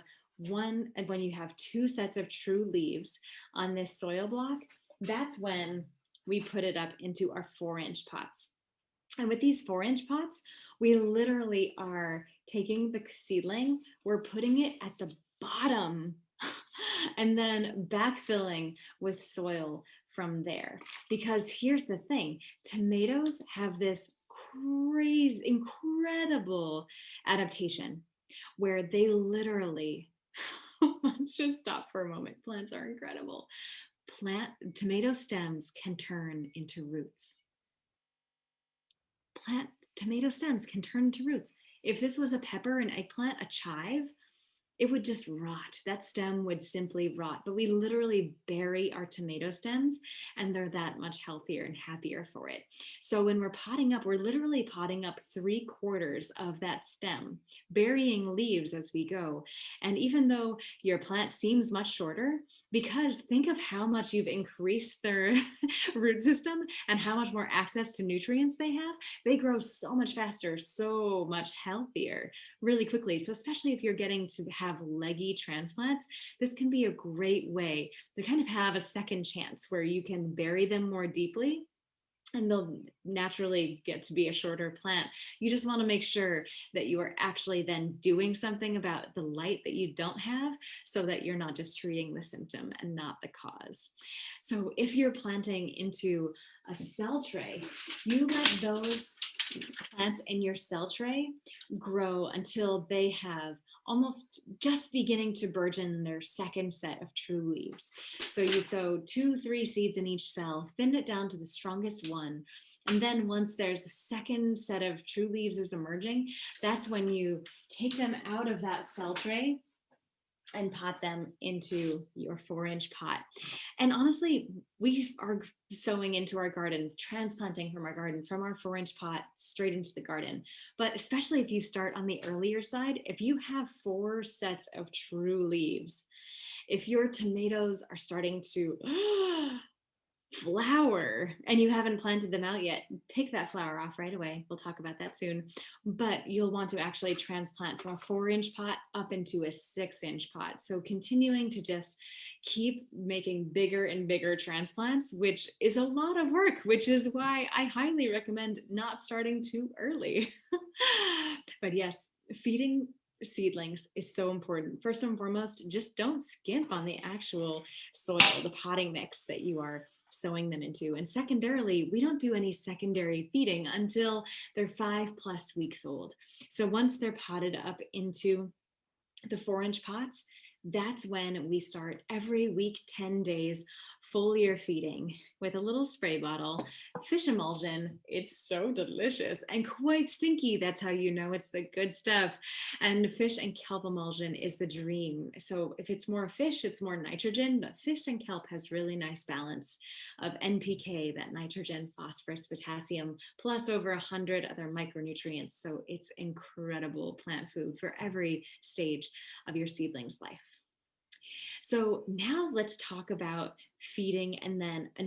2 sets of true leaves on this soil block, that's when we put it up into our 4-inch pots. And with these 4-inch pots, we literally are taking the seedling, we're putting it at the bottom and then backfilling with soil from there. Because here's the thing, tomatoes have this crazy, incredible adaptation where they literally, let's just stop for a moment. Plants are incredible. Tomato stems can turn into roots. Tomato stems can turn into roots. If this was a pepper, an eggplant, a chive, it would just rot. That stem would simply rot. But we literally bury our tomato stems, and they're that much healthier and happier for it. So when we're potting up, we're literally potting up 3/4 of that stem, burying leaves as we go. And even though your plant seems much shorter, because think of how much you've increased their root system and how much more access to nutrients they have, they grow so much faster, so much healthier really quickly. So especially if you're getting to have leggy transplants, this can be a great way to kind of have a second chance where you can bury them more deeply and they'll naturally get to be a shorter plant. You just want to make sure that you are actually then doing something about the light that you don't have, so that you're not just treating the symptom and not the cause. So if you're planting into a cell tray, you let those plants in your cell tray grow until they have almost just beginning to burgeon their second set of true leaves. So you sow 2-3 seeds in each cell, thin it down to the strongest one. And then once there's the second set of true leaves is emerging, that's when you take them out of that cell tray and pot them into your 4-inch pot. And honestly, we are sowing into our garden, transplanting from our garden, from our 4-inch pot straight into the garden. But especially if you start on the earlier side, if you have 4 sets of true leaves, if your tomatoes are starting to flower and you haven't planted them out yet, pick that flower off right away. We'll talk about that soon. But you'll want to actually transplant from a 4-inch pot up into a 6-inch pot. So continuing to just keep making bigger and bigger transplants, which is a lot of work, which is why I highly recommend not starting too early. But yes, feeding seedlings is so important. First and foremost, just don't skimp on the actual soil, the potting mix that you are sowing them into. And secondarily, we don't do any secondary feeding until they're 5+ weeks old. So once they're potted up into the 4-inch pots, that's when we start every week, 10 days, foliar feeding with a little spray bottle, fish emulsion. It's so delicious and quite stinky. That's how you know it's the good stuff. And fish and kelp emulsion is the dream. So if it's more fish, it's more nitrogen, but fish and kelp has really nice balance of NPK, that nitrogen, phosphorus, potassium, plus over 100 other micronutrients. So it's incredible plant food for every stage of your seedling's life. So now let's talk about feeding and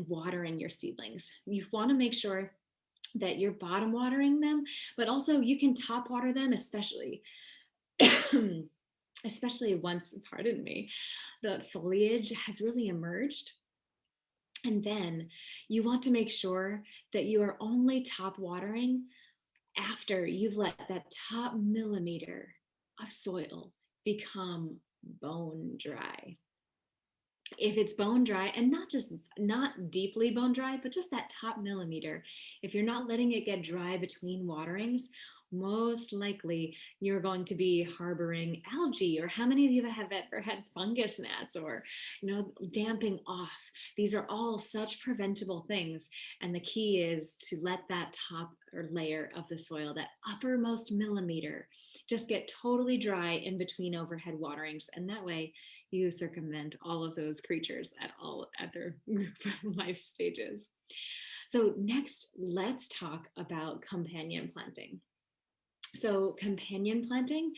watering your seedlings. You want to make sure that you're bottom watering them, but also you can top water them, especially once, pardon me, the foliage has really emerged. And then you want to make sure that you are only top watering after you've let that top millimeter of soil become bone dry. If it's bone dry, and not deeply bone dry, but just that top millimeter, if you're not letting it get dry between waterings, most likely you're going to be harboring algae. Or how many of you have ever had fungus gnats or damping off? These are all such preventable things, and the key is to let that top or layer of the soil, that uppermost millimeter, just get totally dry in between overhead waterings, and that way you circumvent all of those creatures at their life stages. So next, let's talk about companion planting. So companion planting,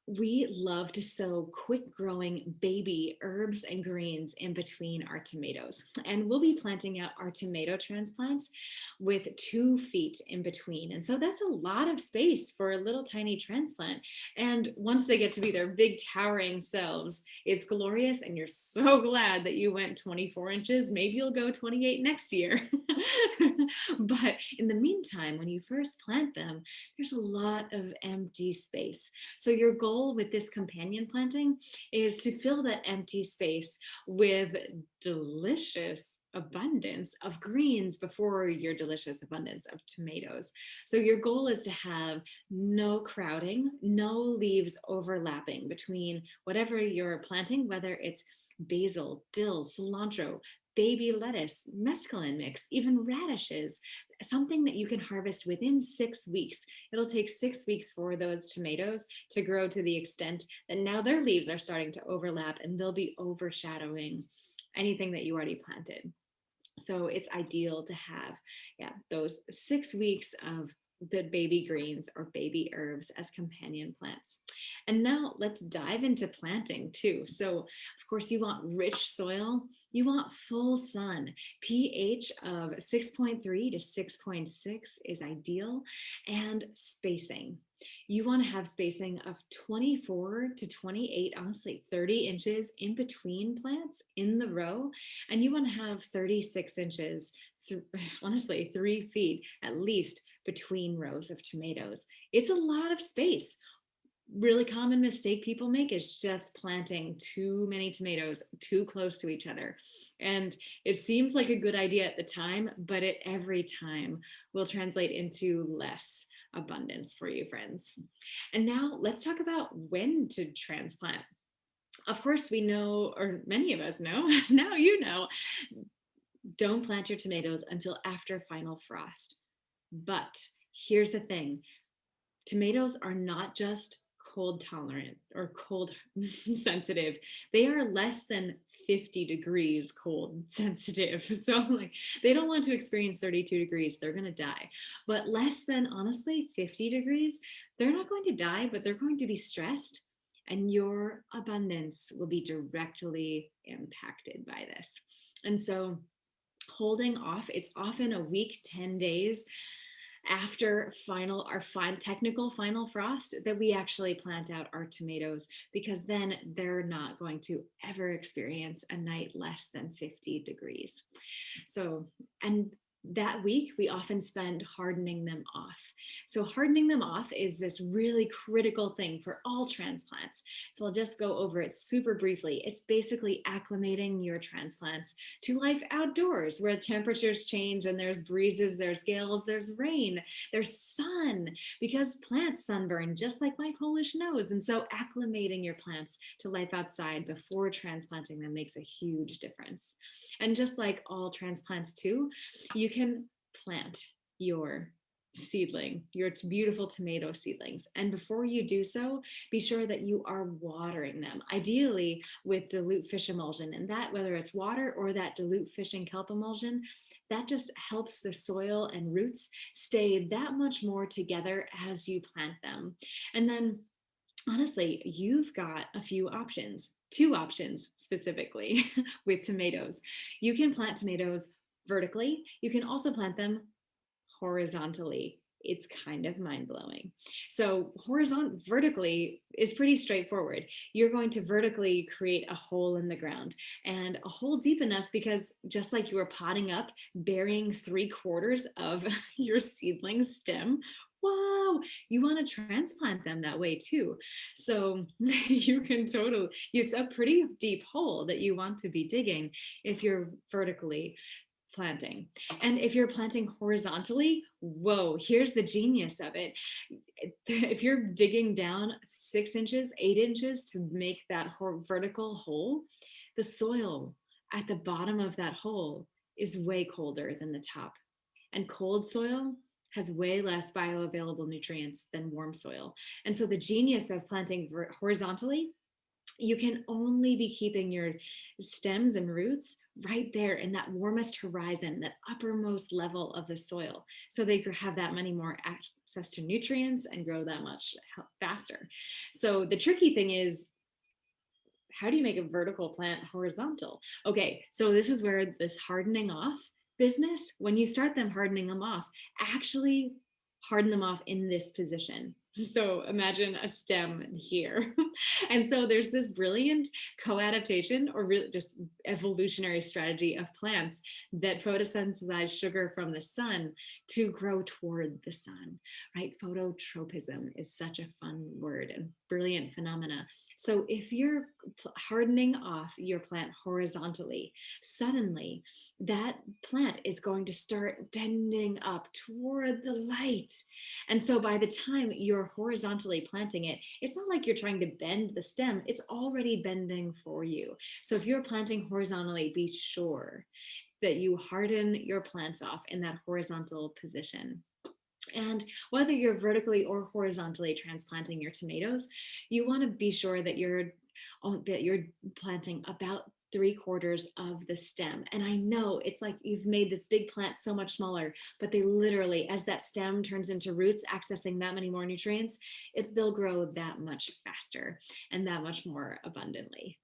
we love to sow quick growing baby herbs and greens in between our tomatoes. And we'll be planting out our tomato transplants with 2 feet in between. And so that's a lot of space for a little tiny transplant. And once they get to be their big towering selves, it's glorious. And you're so glad that you went 24 inches. Maybe you'll go 28 next year. But in the meantime, when you first plant them, there's a lot of empty space. So your goal with this companion planting is to fill that empty space with delicious abundance of greens before your delicious abundance of tomatoes. So your goal is to have no crowding, no leaves overlapping between whatever you're planting, whether it's basil, dill, cilantro, baby lettuce, mesclun mix, even radishes, something that you can harvest within 6 weeks. It'll take 6 weeks for those tomatoes to grow to the extent that now their leaves are starting to overlap and they'll be overshadowing anything that you already planted. So it's ideal to have, those 6 weeks of the baby greens or baby herbs as companion plants. And now let's dive into planting too. So of course you want rich soil, you want full sun. pH of 6.3 to 6.6 is ideal, and spacing. You want to have spacing of 24 to 28, honestly 30 inches in between plants in the row, and you want to have 36 inches, honestly 3 feet at least, between rows of tomatoes. It's a lot of space. really common mistake people make is just planting too many tomatoes too close to each other. And it seems like a good idea at the time, but it every time will translate into less abundance for you, friends. And now let's talk about when to transplant. Of course, we know, or many of us know, now you know, don't plant your tomatoes until after final frost. But here's the thing, tomatoes are not just cold tolerant or cold sensitive. They are less than 50 degrees cold sensitive. So like they don't want to experience 32 degrees. They're going to die. But less than honestly 50 degrees, they're not going to die, but they're going to be stressed, and your abundance will be directly impacted by this. And so holding off, it's often a week, 10 days after technical final frost that we actually plant out our tomatoes, because then they're not going to ever experience a night less than 50 degrees. So, and that week we often spend hardening them off. So hardening them off is this really critical thing for all transplants. So I'll just go over it super briefly. It's basically acclimating your transplants to life outdoors, where temperatures change and there's breezes, there's gales, there's rain, there's sun, because plants sunburn just like my Polish nose. And so acclimating your plants to life outside before transplanting them makes a huge difference. And just like all transplants too, you can plant your seedling, your beautiful tomato seedlings. And before you do so, be sure that you are watering them, ideally with dilute fish emulsion. And that, whether it's water or that dilute fish and kelp emulsion, that just helps the soil and roots stay that much more together as you plant them. And then honestly, you've got a few options, two options specifically with tomatoes. You can plant tomatoes vertically. You can also plant them horizontally. It's kind of mind-blowing. So vertically is pretty straightforward. You're going to vertically create a hole in the ground, and a hole deep enough because just like you are potting up, burying 3/4 of your seedling stem, wow, you want to transplant them that way too. So you can totally, it's a pretty deep hole that you want to be digging if you're vertically planting. And if you're planting horizontally, whoa, here's the genius of it. If you're digging down 6 inches, 8 inches to make that vertical hole, the soil at the bottom of that hole is way colder than the top. And cold soil has way less bioavailable nutrients than warm soil. And so the genius of planting horizontally, you can only be keeping your stems and roots right there in that warmest horizon, that uppermost level of the soil. So they have that many more access to nutrients and grow that much faster. So the tricky thing is, how do you make a vertical plant horizontal? Okay, so this is where this hardening off business, when you start them hardening them off, actually harden them off in this position. So imagine a stem here. And so there's this brilliant co-adaptation, or really just evolutionary strategy of plants that photosynthesize sugar from the sun to grow toward the sun, right? Phototropism is such a fun word and brilliant phenomena. So if you're hardening off your plant horizontally, suddenly that plant is going to start bending up toward the light. And so by the time you're horizontally planting it, it's not like you're trying to bend the stem, it's already bending for you. So if you're planting horizontally, be sure that you harden your plants off in that horizontal position. And whether you're vertically or horizontally transplanting your tomatoes, you want to be sure that you're planting about 3/4 of the stem. And I know it's like you've made this big plant so much smaller, but they literally, as that stem turns into roots, accessing that many more nutrients, they'll grow that much faster and that much more abundantly.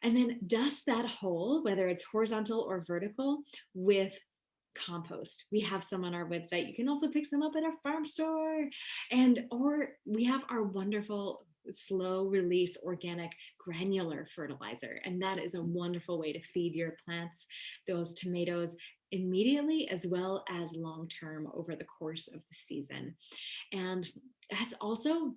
And then dust that hole, whether it's horizontal or vertical, with compost. We have some on our website. You can also pick some up at our farm store. Or we have our wonderful slow release organic granular fertilizer. And that is a wonderful way to feed your plants, those tomatoes, immediately as well as long term over the course of the season. And as also,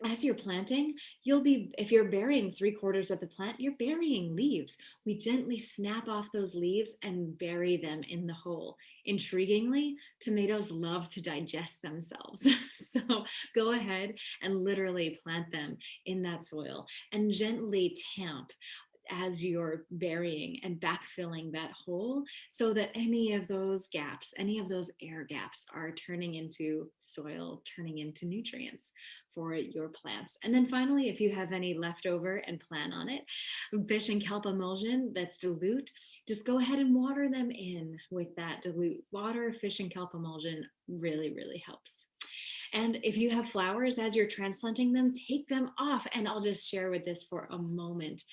as you're planting, if you're burying 3/4 of the plant, you're burying leaves. We gently snap off those leaves and bury them in the hole. Intriguingly, tomatoes love to digest themselves. So go ahead and literally plant them in that soil and gently tamp as you're burying and backfilling that hole so that any of those gaps, any of those air gaps are turning into soil, turning into nutrients for your plants. And then finally, if you have any leftover and plan on it, fish and kelp emulsion that's dilute, just go ahead and water them in with that dilute water. Fish and kelp emulsion really, really helps. And if you have flowers as you're transplanting them, take them off. And I'll just share with this for a moment.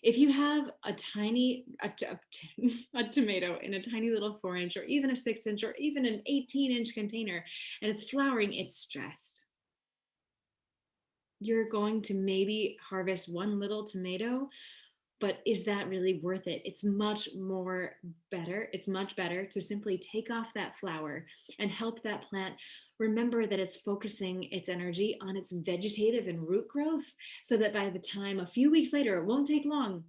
If you have a tomato in a tiny little 4-inch or even a 6-inch or even an 18-inch container and it's flowering, it's stressed. You're going to maybe harvest one little tomato, but is that really worth it? It's much better to simply take off that flower and help that plant remember that it's focusing its energy on its vegetative and root growth, so that by the time a few weeks later, it won't take long,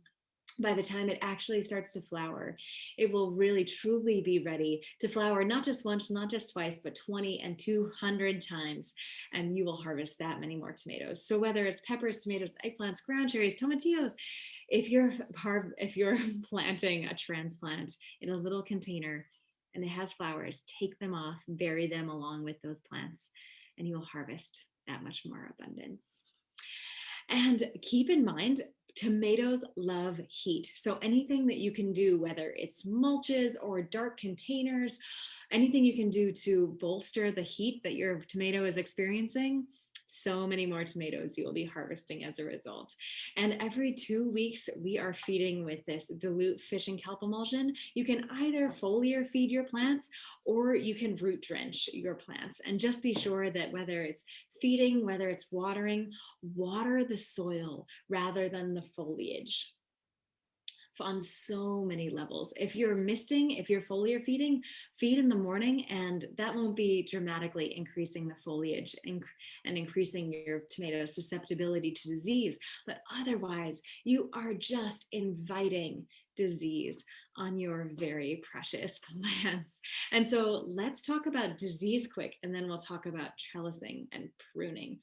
by the time it actually starts to flower, it will really truly be ready to flower not just once, not just twice, but 20 and 200 times. And you will harvest that many more tomatoes. So whether it's peppers, tomatoes, eggplants, ground cherries, tomatillos, if you're planting a transplant in a little container and it has flowers, take them off, bury them along with those plants, and you will harvest that much more abundance. And keep in mind, tomatoes love heat. So anything that you can do, whether it's mulches or dark containers, anything you can do to bolster the heat that your tomato is experiencing, so many more tomatoes you will be harvesting as a result. And every 2 weeks, we are feeding with this dilute fish and kelp emulsion. You can either foliar feed your plants or you can root drench your plants. And just be sure that whether it's feeding, whether it's watering, water the soil rather than the foliage on so many levels. If you're misting, if you're foliar feeding, feed in the morning, and that won't be dramatically increasing the foliage and increasing your tomato susceptibility to disease. But otherwise, you are just inviting disease on your very precious plants. And so let's talk about disease quick, and then we'll talk about trellising and pruning.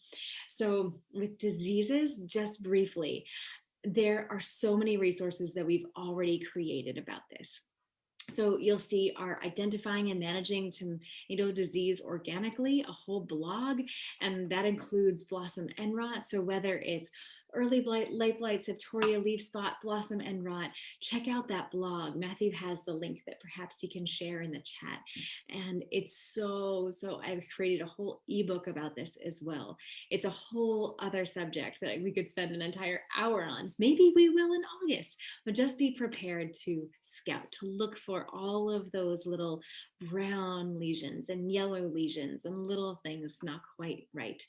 So with diseases, just briefly, there are so many resources that we've already created about this. So you'll see our identifying and managing tomato disease organically, a whole blog, and that includes blossom end rot. So whether it's early blight, late blight, septoria, leaf spot, blossom end rot, check out that blog. Matthew has the link that perhaps he can share in the chat. And it's so I've created a whole ebook about this as well. It's a whole other subject that we could spend an entire hour on. Maybe we will in August, but just be prepared to scout, to look for all of those little brown lesions and yellow lesions and little things not quite right.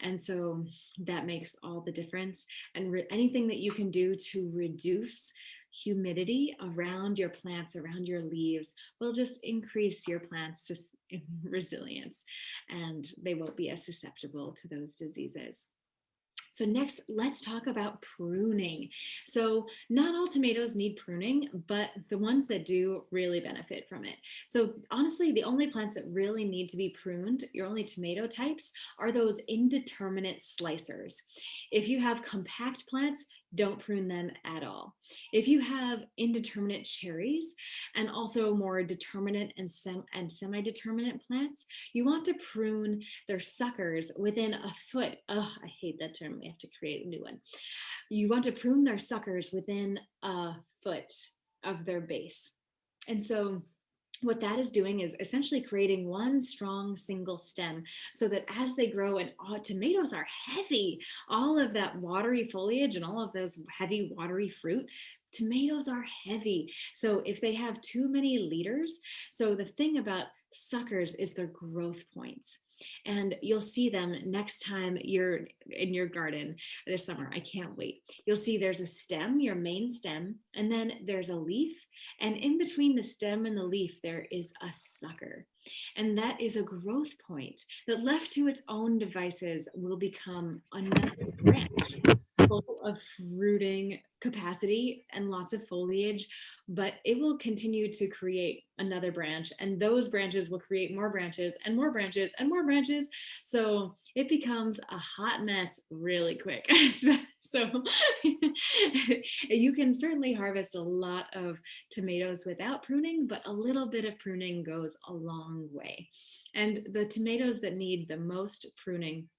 And so that makes all the difference. And anything that you can do to reduce humidity around your plants, around your leaves, will just increase your plants' resilience, and they won't be as susceptible to those diseases. So next, let's talk about pruning. So not all tomatoes need pruning, but the ones that do really benefit from it. So honestly, the only plants that really need to be pruned, your only tomato types, are those indeterminate slicers. If you have compact plants, don't prune them at all. If you have indeterminate cherries and also more determinate and semi-determinate plants, you want to prune their suckers within a foot. Oh, I hate that term. We have to create a new one. You want to prune their suckers within a foot of their base. And so what that is doing is essentially creating one strong single stem, so that as they grow, and tomatoes are heavy, all of that watery foliage and all of those heavy watery fruit, tomatoes are heavy. So if they have too many leaders, so the thing about Suckers is their growth points. And you'll see them next time you're in your garden this summer. I can't wait. You'll see there's a stem, your main stem, and then there's a leaf. And in between the stem and the leaf, there is a sucker. And that is a growth point that, left to its own devices, will become another branch full of fruiting capacity and lots of foliage, but it will continue to create another branch, and those branches will create more branches and more branches and more branches. So it becomes a hot mess really quick. So you can certainly harvest a lot of tomatoes without pruning, but a little bit of pruning goes a long way. And the tomatoes that need the most pruning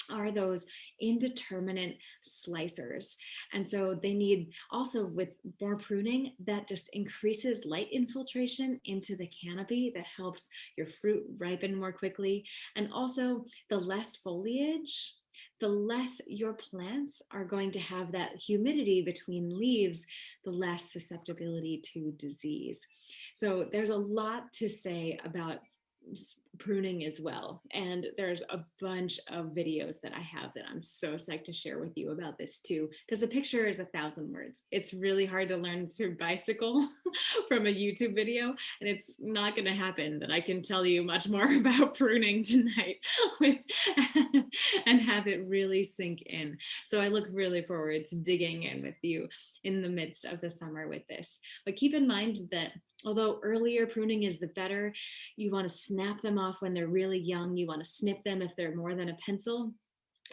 are those indeterminate slicers. And so they need, also with more pruning, that just increases light infiltration into the canopy, that helps your fruit ripen more quickly. And also, the less foliage, the less your plants are going to have that humidity between leaves, the less susceptibility to disease. So there's a lot to say about pruning as well. And there's a bunch of videos that I have that I'm so psyched to share with you about this too, because a picture is 1,000 words. It's really hard to learn to bicycle from a YouTube video, and it's not going to happen that I can tell you much more about pruning tonight and have it really sink in. So I look really forward to digging in with you in the midst of the summer with this. But keep in mind that although earlier pruning is the better, you want to snap them off when they're really young. You want to snip them if they're more than a pencil.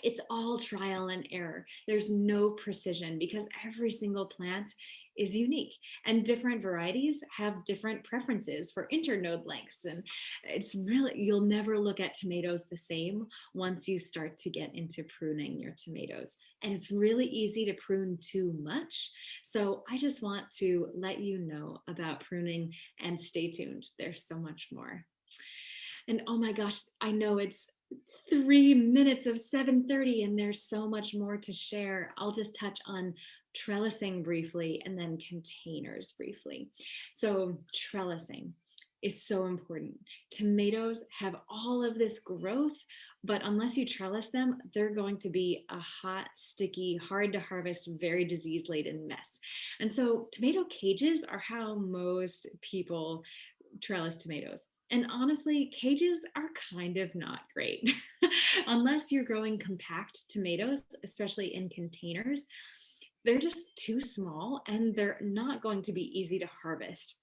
It's all trial and error. There's no precision, because every single plant is unique, and different varieties have different preferences for internode lengths. And it's really, you'll never look at tomatoes the same once you start to get into pruning your tomatoes. And it's really easy to prune too much. So I just want to let you know about pruning, and stay tuned. There's so much more. And oh my gosh, I know it's 3 minutes of 7:30 and there's so much more to share. I'll just touch on trellising briefly and then containers briefly. So trellising is so important. Tomatoes have all of this growth, but unless you trellis them, they're going to be a hot, sticky, hard to harvest, very disease-laden mess. And so tomato cages are how most people trellis tomatoes. And honestly, cages are kind of not great. Unless you're growing compact tomatoes, especially in containers, they're just too small and they're not going to be easy to harvest.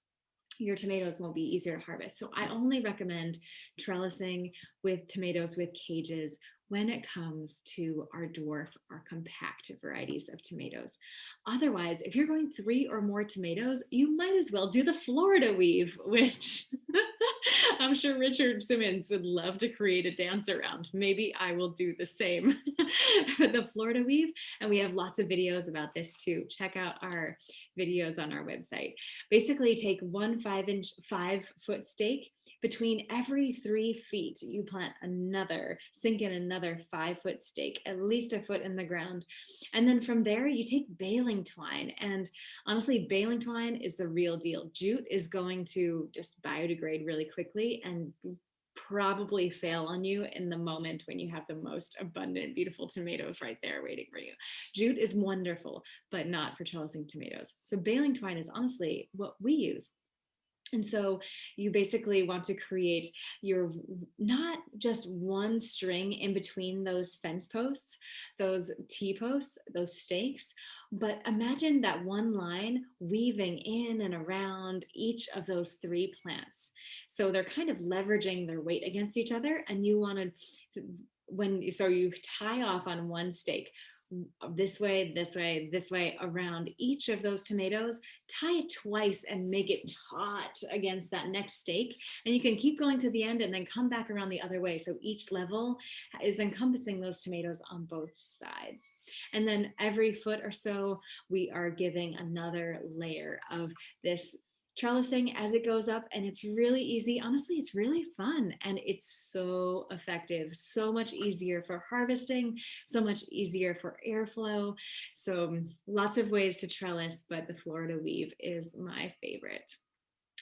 Your tomatoes won't be easier to harvest. So I only recommend trellising with tomatoes with cages when it comes to our dwarf or compact varieties of tomatoes. Otherwise, if you're growing 3 or more tomatoes, you might as well do the Florida weave, which I'm sure Richard Simmons would love to create a dance around. Maybe I will do the same for the Florida weave. And we have lots of videos about this too. Check out our videos on our website. Basically, take one 5-foot stake. Between every 3 feet, you plant another, sink in another 5-foot stake, at least a foot in the ground. And then from there, you take baling twine. And honestly, baling twine is the real deal. Jute is going to just biodegrade really quickly and probably fail on you in the moment when you have the most abundant, beautiful tomatoes right there waiting for you. Jute is wonderful, but not for trellising tomatoes. So baling twine is honestly what we use. And so you basically want to create your, not just one string in between those fence posts, those T-posts, those stakes, but imagine that one line weaving in and around each of those 3 plants. So they're kind of leveraging their weight against each other, and you want to, so you tie off on one stake, this way, this way, this way, around each of those tomatoes, tie it twice and make it taut against that next stake. And you can keep going to the end and then come back around the other way. So each level is encompassing those tomatoes on both sides. And then every foot or so, we are giving another layer of this trellising as it goes up, and it's really easy. Honestly, it's really fun and it's so effective, so much easier for harvesting, so much easier for airflow. So lots of ways to trellis, but the Florida weave is my favorite.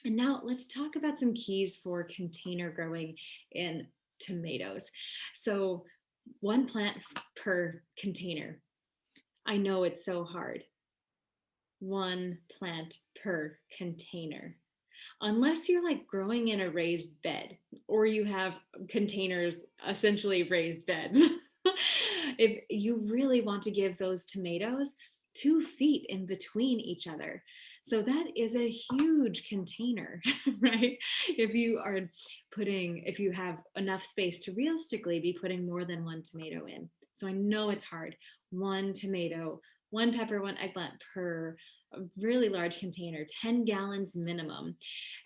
And now let's talk about some keys for container growing in tomatoes. So 1 plant per container. I know it's so hard. 1 plant per container. Unless you're like growing in a raised bed or you have containers, essentially raised beds. If you really want to give those tomatoes 2 feet in between each other. So that is a huge container, right? If you have enough space to realistically be putting more than 1 tomato in. So I know it's hard. 1 tomato, 1 pepper, 1 eggplant per a really large container, 10 gallons minimum.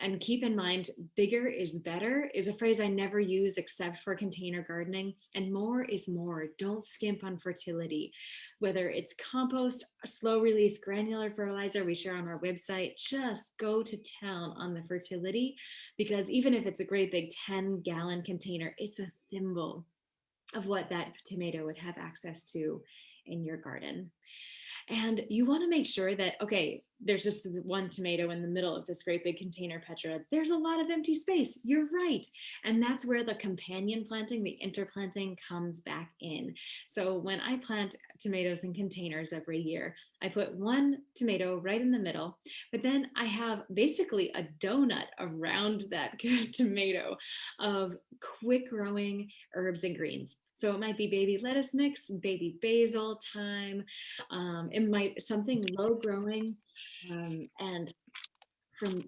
And keep in mind, bigger is better is a phrase I never use except for container gardening. And more is more. Don't skimp on fertility. Whether it's compost, slow release granular fertilizer we share on our website, just go to town on the fertility, because even if it's a great big 10-gallon container, it's a thimble of what that tomato would have access to in your garden. And you want to make sure that, okay, there's just 1 tomato in the middle of this great big container, Petra. There's a lot of empty space. You're right. And that's where the companion planting, the interplanting comes back in. So when I plant tomatoes in containers every year, I put 1 tomato right in the middle, but then I have basically a donut around that tomato of quick growing herbs and greens. So it might be baby lettuce mix, baby basil, thyme. It might something low growing, and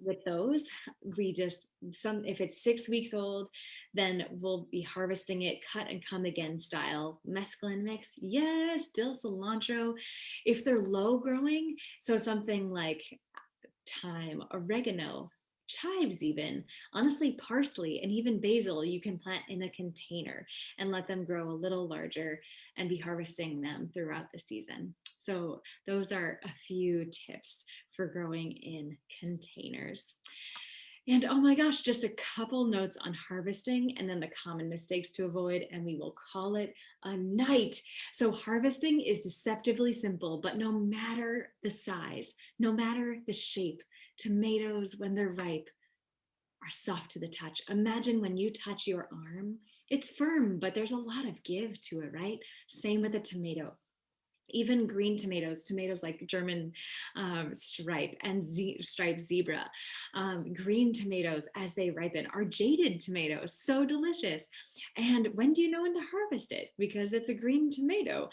with those, if it's 6 weeks old, then we'll be harvesting it cut and come again style. Mesclun mix, yes, still cilantro. If they're low growing, so something like thyme, oregano, chives even, honestly parsley and even basil you can plant in a container and let them grow a little larger and be harvesting them throughout the season. So those are a few tips for growing in containers. And oh my gosh, just a couple notes on harvesting and then the common mistakes to avoid, and we will call it a night. So harvesting is deceptively simple, but no matter the size, no matter the shape, tomatoes when they're ripe are soft to the touch. Imagine when you touch your arm, it's firm, but there's a lot of give to it, right? Same with a tomato. Even green tomatoes like German stripe and striped zebra, green tomatoes as they ripen are jaded tomatoes, so delicious. And when do you know when to harvest it? Because it's a green tomato,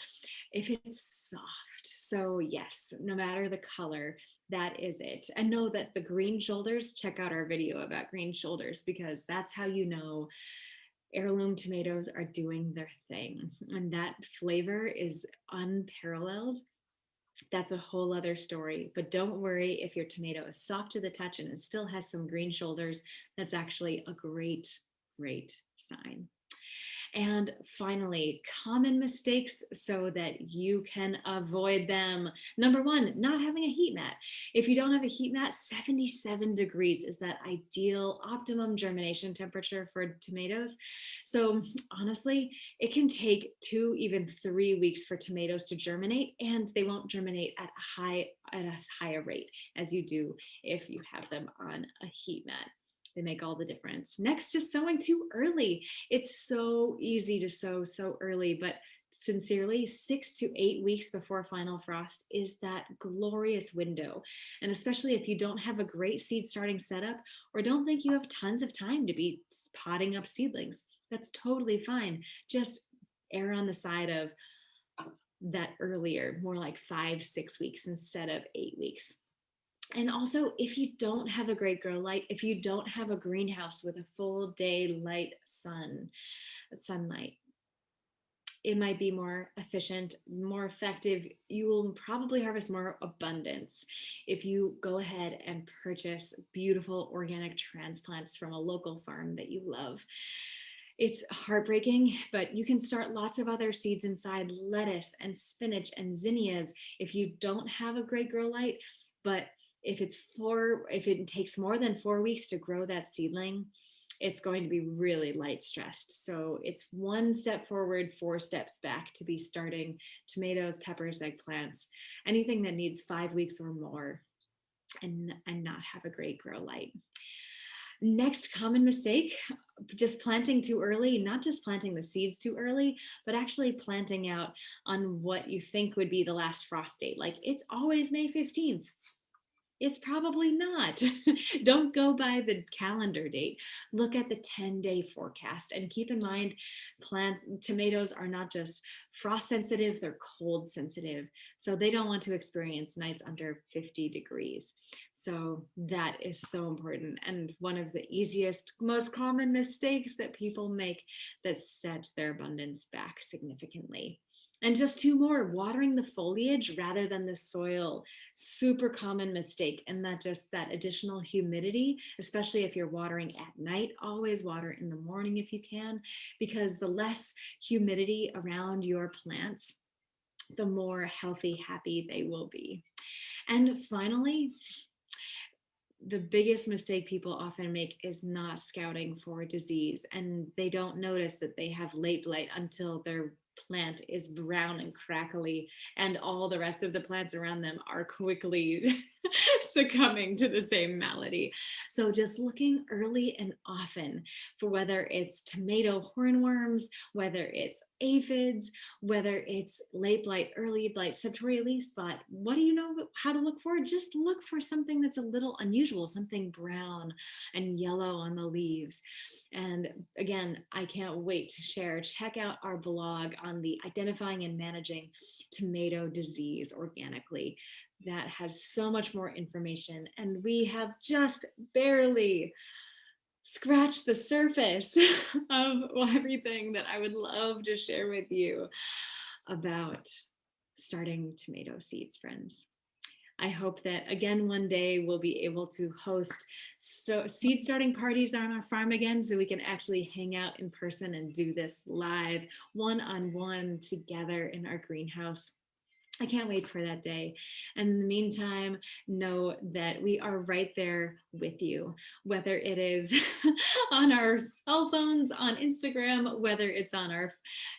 if it's soft. So yes, no matter the color, that is it. And know that the green shoulders, check out our video about green shoulders, because that's how you know heirloom tomatoes are doing their thing, and that flavor is unparalleled. That's a whole other story, but don't worry if your tomato is soft to the touch and it still has some green shoulders. That's actually a great sign. And finally, common mistakes so that you can avoid them. Number 1, not having a heat mat. If you don't have a heat mat, 77 degrees is that ideal optimum germination temperature for tomatoes. So honestly, it can take 2, even 3 weeks for tomatoes to germinate, and they won't germinate at a higher rate as you do if you have them on a heat mat. They make all the difference. Next is sowing too early. It's so easy to sow so early, but sincerely, 6 to 8 weeks before final frost is that glorious window. And especially if you don't have a great seed starting setup or don't think you have tons of time to be potting up seedlings, that's totally fine. Just err on the side of that earlier, more like 5-6 weeks instead of 8 weeks. And also, if you don't have a great grow light, if you don't have a greenhouse with a full day light sunlight, it might be more efficient, more effective. You will probably harvest more abundance if you go ahead and purchase beautiful organic transplants from a local farm that you love. It's heartbreaking, but you can start lots of other seeds inside lettuce and spinach and zinnias if you don't have a great grow light. But if it takes more than 4 weeks to grow that seedling, it's going to be really light stressed. So it's 1 step forward, 4 steps back to be starting tomatoes, peppers, eggplants, anything that needs 5 weeks or more. and not have a great grow light. Next common mistake, just planting too early, not just planting the seeds too early, but actually planting out on what you think would be the last frost date. Like, it's always May 15th. It's probably not. Don't go by the calendar date. Look at the 10-day forecast and keep in mind tomatoes are not just frost sensitive, they're cold sensitive. So they don't want to experience nights under 50 degrees. So that is so important. And one of the easiest, most common mistakes that people make that set their abundance back significantly. And just two more, watering the foliage rather than the soil. Super common mistake. And that additional humidity, especially if you're watering at night, always water in the morning if you can, because the less humidity around your plants, the more healthy, happy they will be. And finally, the biggest mistake people often make is not scouting for disease, and they don't notice that they have late blight until their plant is brown and crackly and all the rest of the plants around them are quickly succumbing to the same malady. So just looking early and often for whether it's tomato hornworms, whether it's aphids, whether it's late blight, early blight, septoria leaf spot, what do you know how to look for? Just look for something that's a little unusual, something brown and yellow on the leaves. And again, I can't wait to share. Check out our blog on the identifying and managing tomato disease organically. That has so much more information, and we have just barely scratched the surface of everything that I would love to share with you about starting tomato seeds, friends. I hope that again one day we'll be able to host seed starting parties on our farm again, so we can actually hang out in person and do this live one-on-one together in our greenhouse. I can't wait for that day. And in the meantime, know that we are right there with you, whether it is on our cell phones, on Instagram, whether it's on our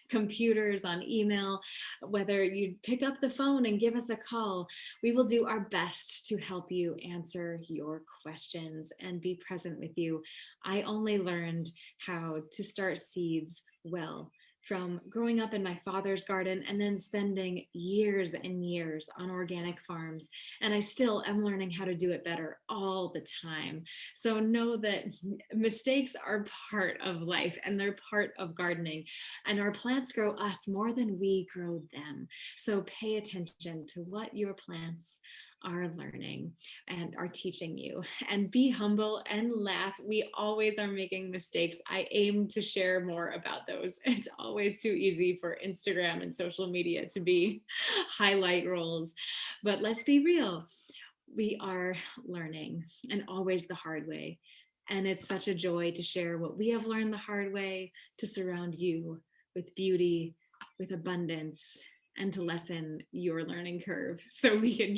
computers, on email, whether you pick up the phone and give us a call. We will do our best to help you answer your questions and be present with you. I only learned how to start seeds well from growing up in my father's garden and then spending years and years on organic farms. And I still am learning how to do it better all the time. So know that mistakes are part of life and they're part of gardening. And our plants grow us more than we grow them. So pay attention to what your plants are learning and are teaching you, and be humble and laugh. We always are making mistakes. I aim to share more about those. It's always too easy for Instagram and social media to be highlight reels, but let's be real. We are learning, and always the hard way. And it's such a joy to share what we have learned the hard way, to surround you with beauty, with abundance, and to lessen your learning curve so we can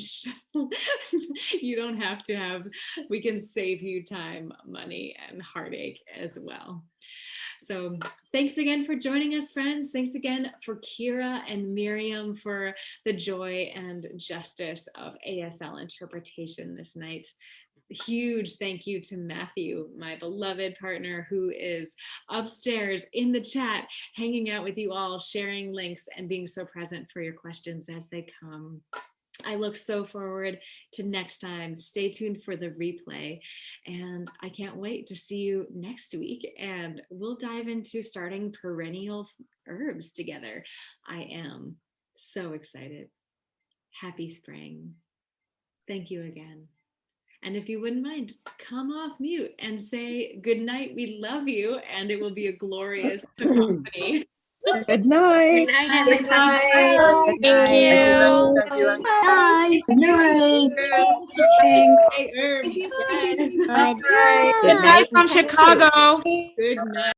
you don't have to have, we can save you time, money, and heartache as well. So thanks again for joining us, friends. Thanks again for Kira and Miriam for the joy and justice of ASL interpretation this night. Huge thank you to Matthew, my beloved partner, who is upstairs in the chat, hanging out with you all, sharing links and being so present for your questions as they come. I look so forward to next time. Stay tuned for the replay, and I can't wait to see you next week, and we'll dive into starting perennial herbs together. I am so excited. Happy spring. Thank you again. And if you wouldn't mind, come off mute and say good night. We love you, and it will be a glorious company. Good night. Good night, everybody. Thank you. Bye. Good night. Thanks. Hey, herbs. Yes. Bye. Good night from Chicago. Good night.